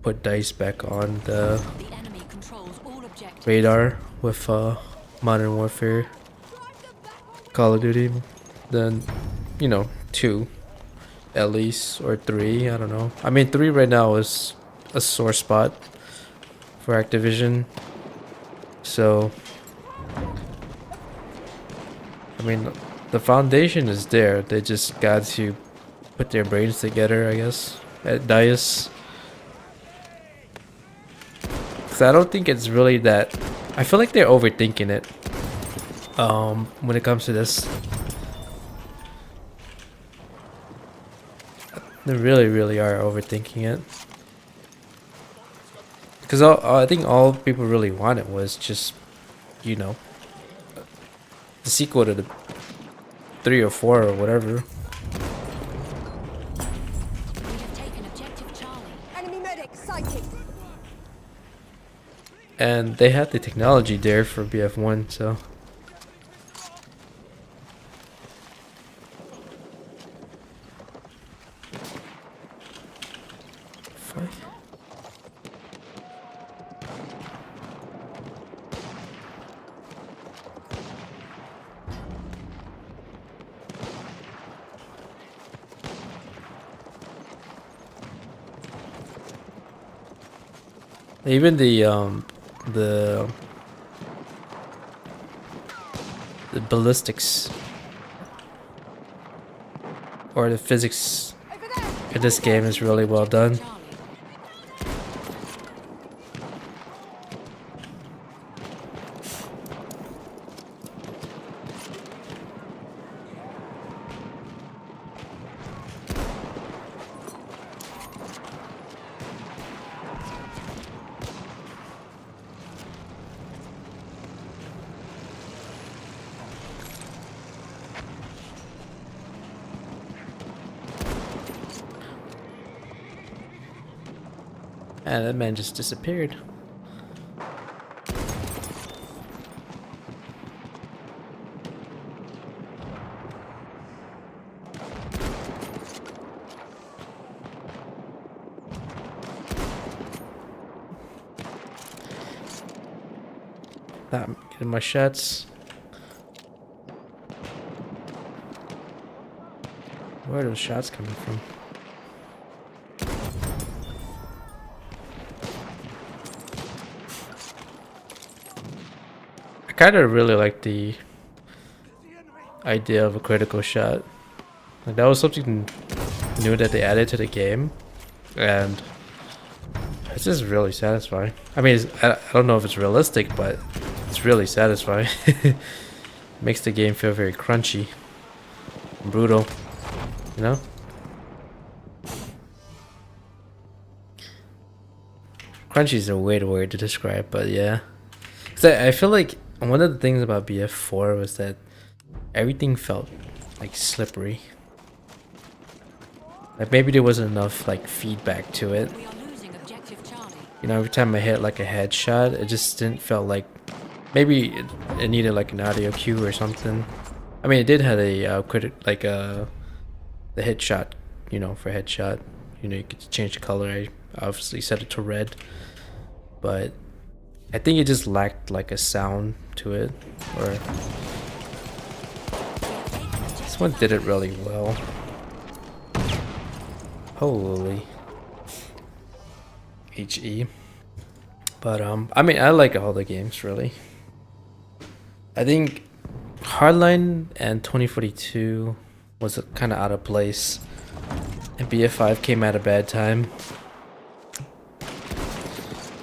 put DICE back on the the enemy controls all objectives. radar with Modern Warfare, Call of Duty. Then, you know, 2 at least, or 3, I don't know. I mean, 3 right now is a sore spot for Activision. So, I mean, the foundation is there. They just got to put their brains together, I guess, at DICE. Because I don't think it's really that... I feel like they're overthinking it when it comes to this. They really are overthinking it. Because I think all people really wanted was just, you know, the sequel to the 3 or 4 or whatever. We have taken objective Charlie. Enemy medic sighted. And they had the technology there for BF1, so... Fuck. Even the ballistics or the physics Over there. in this game is really well done. Charlie. And that man just disappeared. Not getting my shots. Where are those shots coming from? I kind of really like the idea of a critical shot. Like, that was something new that they added to the game, and it's just really satisfying. I mean, I don't know if it's realistic, but it's really satisfying. Makes the game feel very crunchy, and brutal, you know? Crunchy is a weird word to describe, but yeah. 'Cause I feel like one of the things about BF4 was that everything felt like slippery. Like maybe there wasn't enough like feedback to it. We are losing objective Charlie. You know, every time I hit like a headshot, it just didn't felt like maybe it needed like an audio cue or something. I mean, it did have a the headshot, you know, for headshot. You know, you could change the color. I obviously set it to red, but I think it just lacked like a sound to it, or this one did it really well. Holy HE. But I mean, I like all the games really. I think Hardline and 2042 was kind of out of place, and BF5 came at a bad time.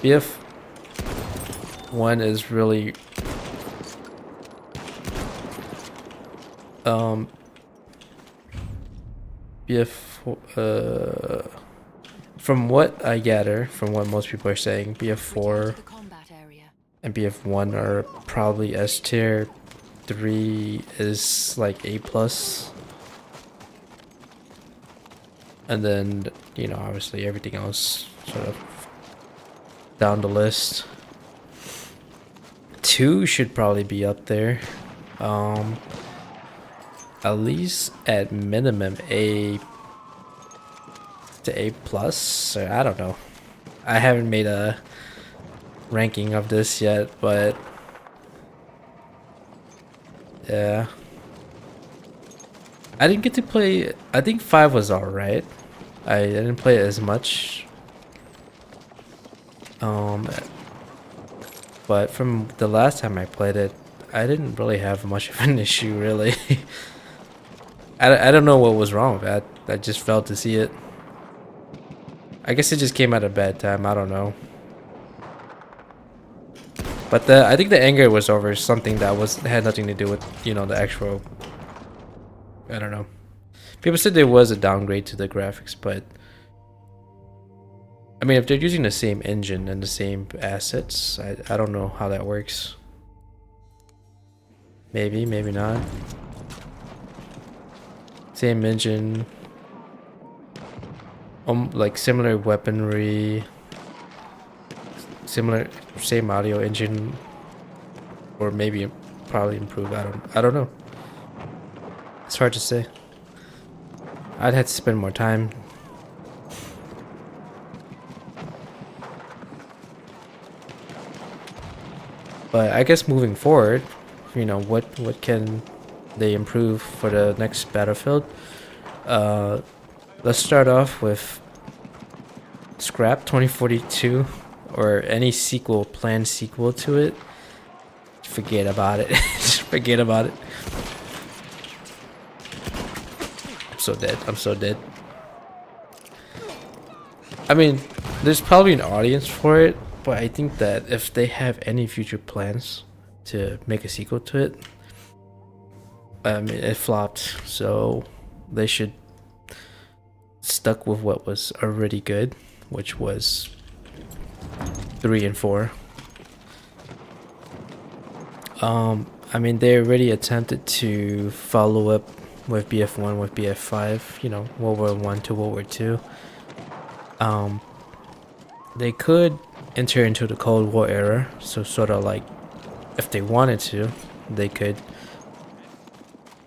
BF1 is really BF From what I gather, from what most people are saying, Return BF4 to the combat area. and BF1 are probably S tier. 3 is like A plus. And then, you know, obviously everything else sort of down the list. 2 should probably be up there. At least at minimum A to A plus. Or I don't know. I haven't made a ranking of this yet, but yeah. I didn't get to play. I think 5 was alright. I didn't play it as much. But from the last time I played it, I didn't really have much of an issue, really. I don't know what was wrong with that. I just failed to see it. I guess it just came at a bad time. I don't know. But I think the anger was over something that had nothing to do with, you know, the actual. I don't know. People said there was a downgrade to the graphics, but I mean, if they're using the same engine and the same assets, I don't know how that works. Maybe, maybe not. Same engine. Like similar weaponry. Same audio engine. Or maybe probably improve. I don't know. It's hard to say. I'd have to spend more time. But I guess moving forward, you know, what can they improve for the next Battlefield? Let's start off with scrap 2042 or any planned sequel to it. Forget about it. Just forget about it. I'm so dead. I'm so dead. I mean, there's probably an audience for it, but I think that if they have any future plans to make a sequel to it, I mean, it flopped, so they should stuck with what was already good, which was 3 and 4. I mean, they already attempted to follow up with BF1 with BF5, you know, World War 1 to World War 2. They could enter into the Cold War era, so sort of like, if they wanted to, they could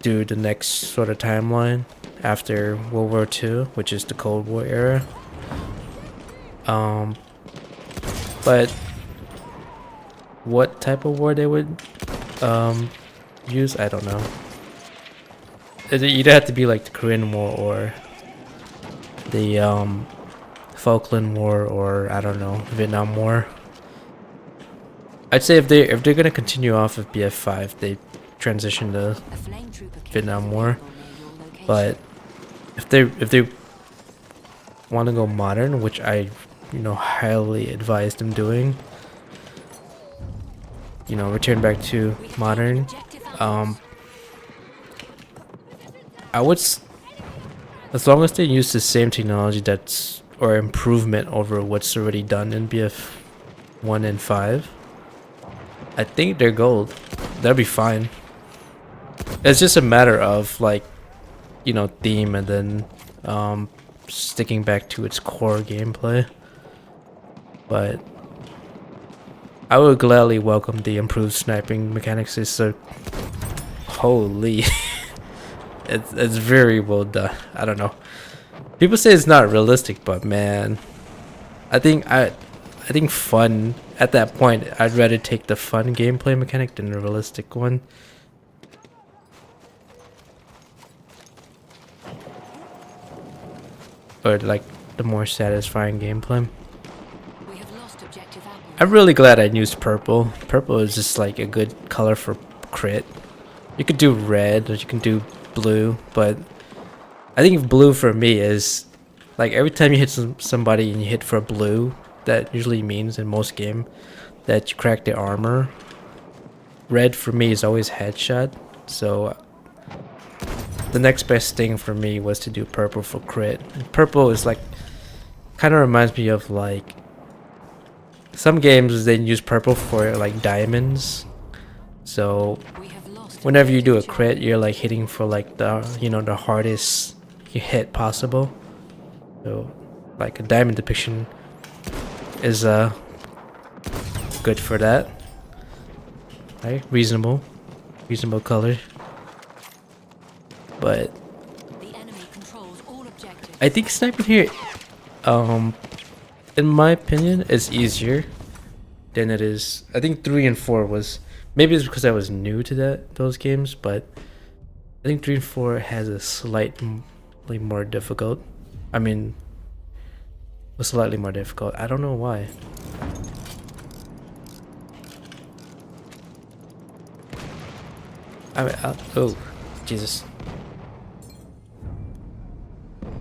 do the next sort of timeline after World War II, which is the Cold War era. But what type of war they would use, I don't know. It'd either have to be like the Korean War or the Falkland War, or I don't know, Vietnam War. I'd say if they're gonna continue off of BF5, they transition to Vietnam War. But if they want to go modern, which I, you know, highly advise them doing, you know, return back to modern. I would, as long as they use the same technology or improvement over what's already done in BF1 and 5, I think they're gold. That'd be fine. It's just a matter of, like, you know, theme and then sticking back to its core gameplay. But I would gladly welcome the improved sniping mechanics. It's so holy. it's very well done. I don't know. People say it's not realistic, but man, I think fun at that point. I'd rather take the fun gameplay mechanic than the realistic one. Or like the more satisfying gameplay. We have lost objective Apple. I'm really glad I used purple. Purple is just like a good color for crit. You could do red or you can do blue, but I think blue for me is like every time you hit somebody and you hit for a blue, that usually means in most game that you crack their armor. Red for me is always headshot, so the next best thing for me was to do purple for crit. And purple is like Kind of reminds me of like some games they use purple for like diamonds. So We have lost whenever you do a objective crit, Charlie. you're like hitting for like the the hardest hit possible. So like a diamond depiction is good for that. Right? Reasonable color. But The enemy controls all objectives. I think sniping here, in my opinion, is easier than it is. I think 3 and 4 was, maybe it's because I was new to those games, but I think 3 and 4 has a slightly more difficult. I mean, was slightly more difficult. I don't know why. I mean, oh, Jesus.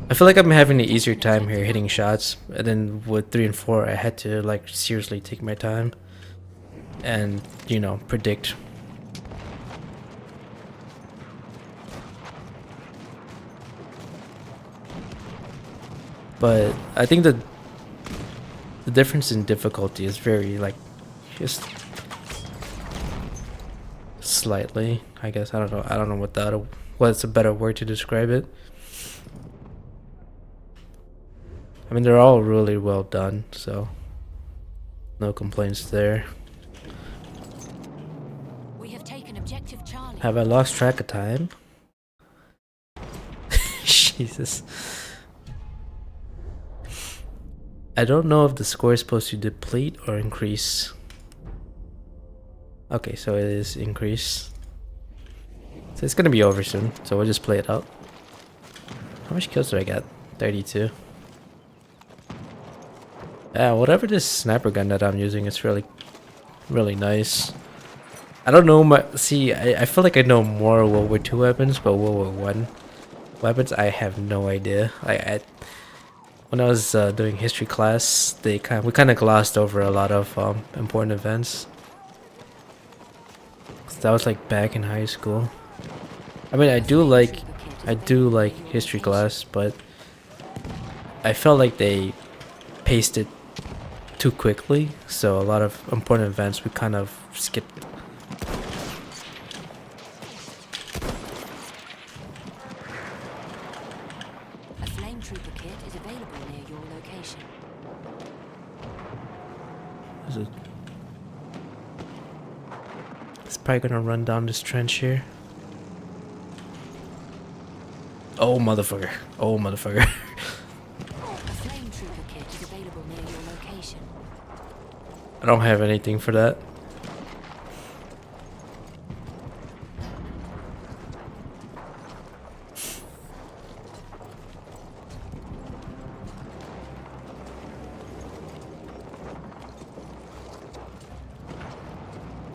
I feel like I'm having an easier time here hitting shots, and then with 3 and 4, I had to like seriously take my time and predict. But I think the difference in difficulty is very like just slightly. I guess I don't know. I don't know what's a better word to describe it. I mean, they're all really well done, so no complaints there. We have taken objective Charlie. Have I lost track of time? Jesus. I don't know if the score is supposed to deplete or increase. Okay, so it is increase. So it's gonna be over soon, so we'll just play it out. How much kills do I get? 32. Yeah, whatever this sniper gun that I'm using is really nice. I don't know I feel like I know more World War II weapons, but World War One weapons I have no idea. When I was doing history class, we kind of glossed over a lot of important events. So that was like back in high school. I mean, I do like history class, but I felt like they paced it too quickly, so a lot of important events we kind of skipped. A flame trooper kit is available near your location. It's probably gonna run down this trench here. Oh motherfucker! Oh motherfucker! A flame trooper kit is available near your location. I don't have anything for that.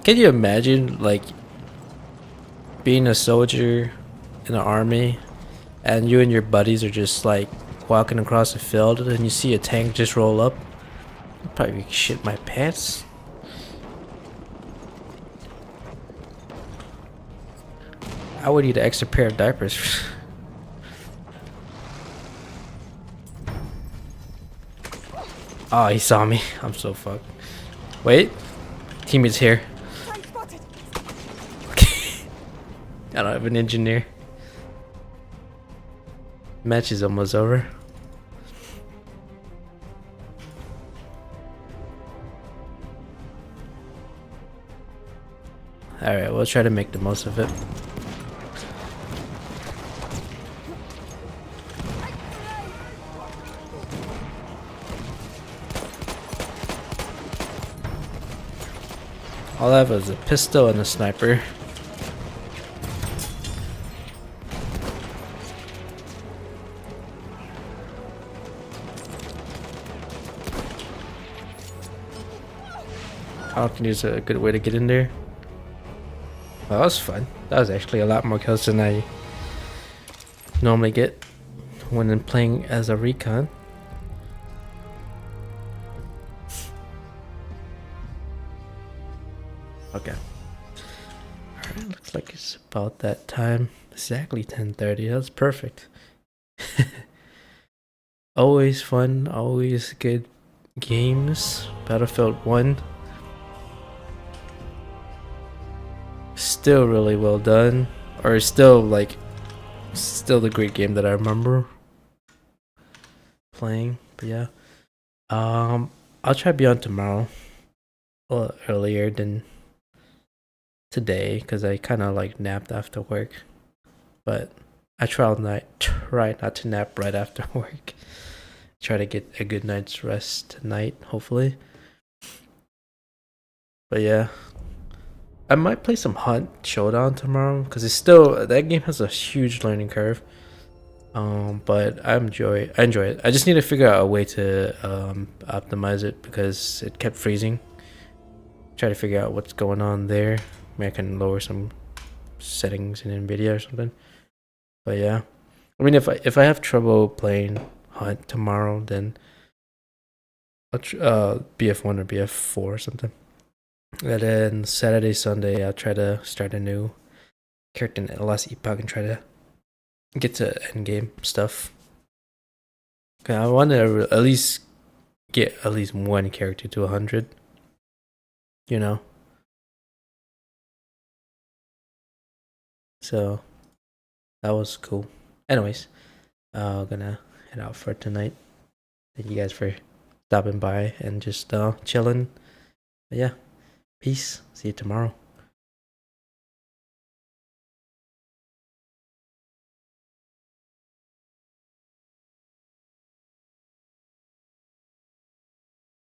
Can you imagine, like, being a soldier in the army and you and your buddies are just, like, walking across the field and you see a tank just roll up? I'd probably shit my pants. I would need an extra pair of diapers. Oh, he saw me. I'm so fucked. Wait. Teammate's here. I don't have an engineer. Match is almost over. Alright, we'll try to make the most of it. All I have is a pistol and a sniper. I can use a good way to get in there. Well, that was fun. That was actually a lot more kills than I normally get when I'm playing as a recon. Okay. Alright, looks like it's about that time. Exactly 10:30. That's perfect. Always fun, always good games. Battlefield 1. Still really well done. Or still the great game that I remember playing. But yeah. I'll try Beyond tomorrow. A little earlier than today because I kind of like napped after work. But I try not to nap right after work. Try to get a good night's rest tonight, hopefully. But yeah, I might play some Hunt Showdown tomorrow because that game has a huge learning curve. But I enjoy it. I just need to figure out a way to optimize it because it kept freezing. Try to figure out what's going on there. Maybe I can lower some settings in NVIDIA or something. But yeah, I mean, if I have trouble playing Hunt tomorrow, then I'll BF1 or BF4 or something. And then Saturday, Sunday, I'll try to start a new character in the last epoch and try to get to endgame stuff. Okay, I want to at least get at least one character to 100. You know. So that was cool. Anyways, gonna head out for tonight. Thank you guys for stopping by and just chilling. But yeah, peace. See you tomorrow.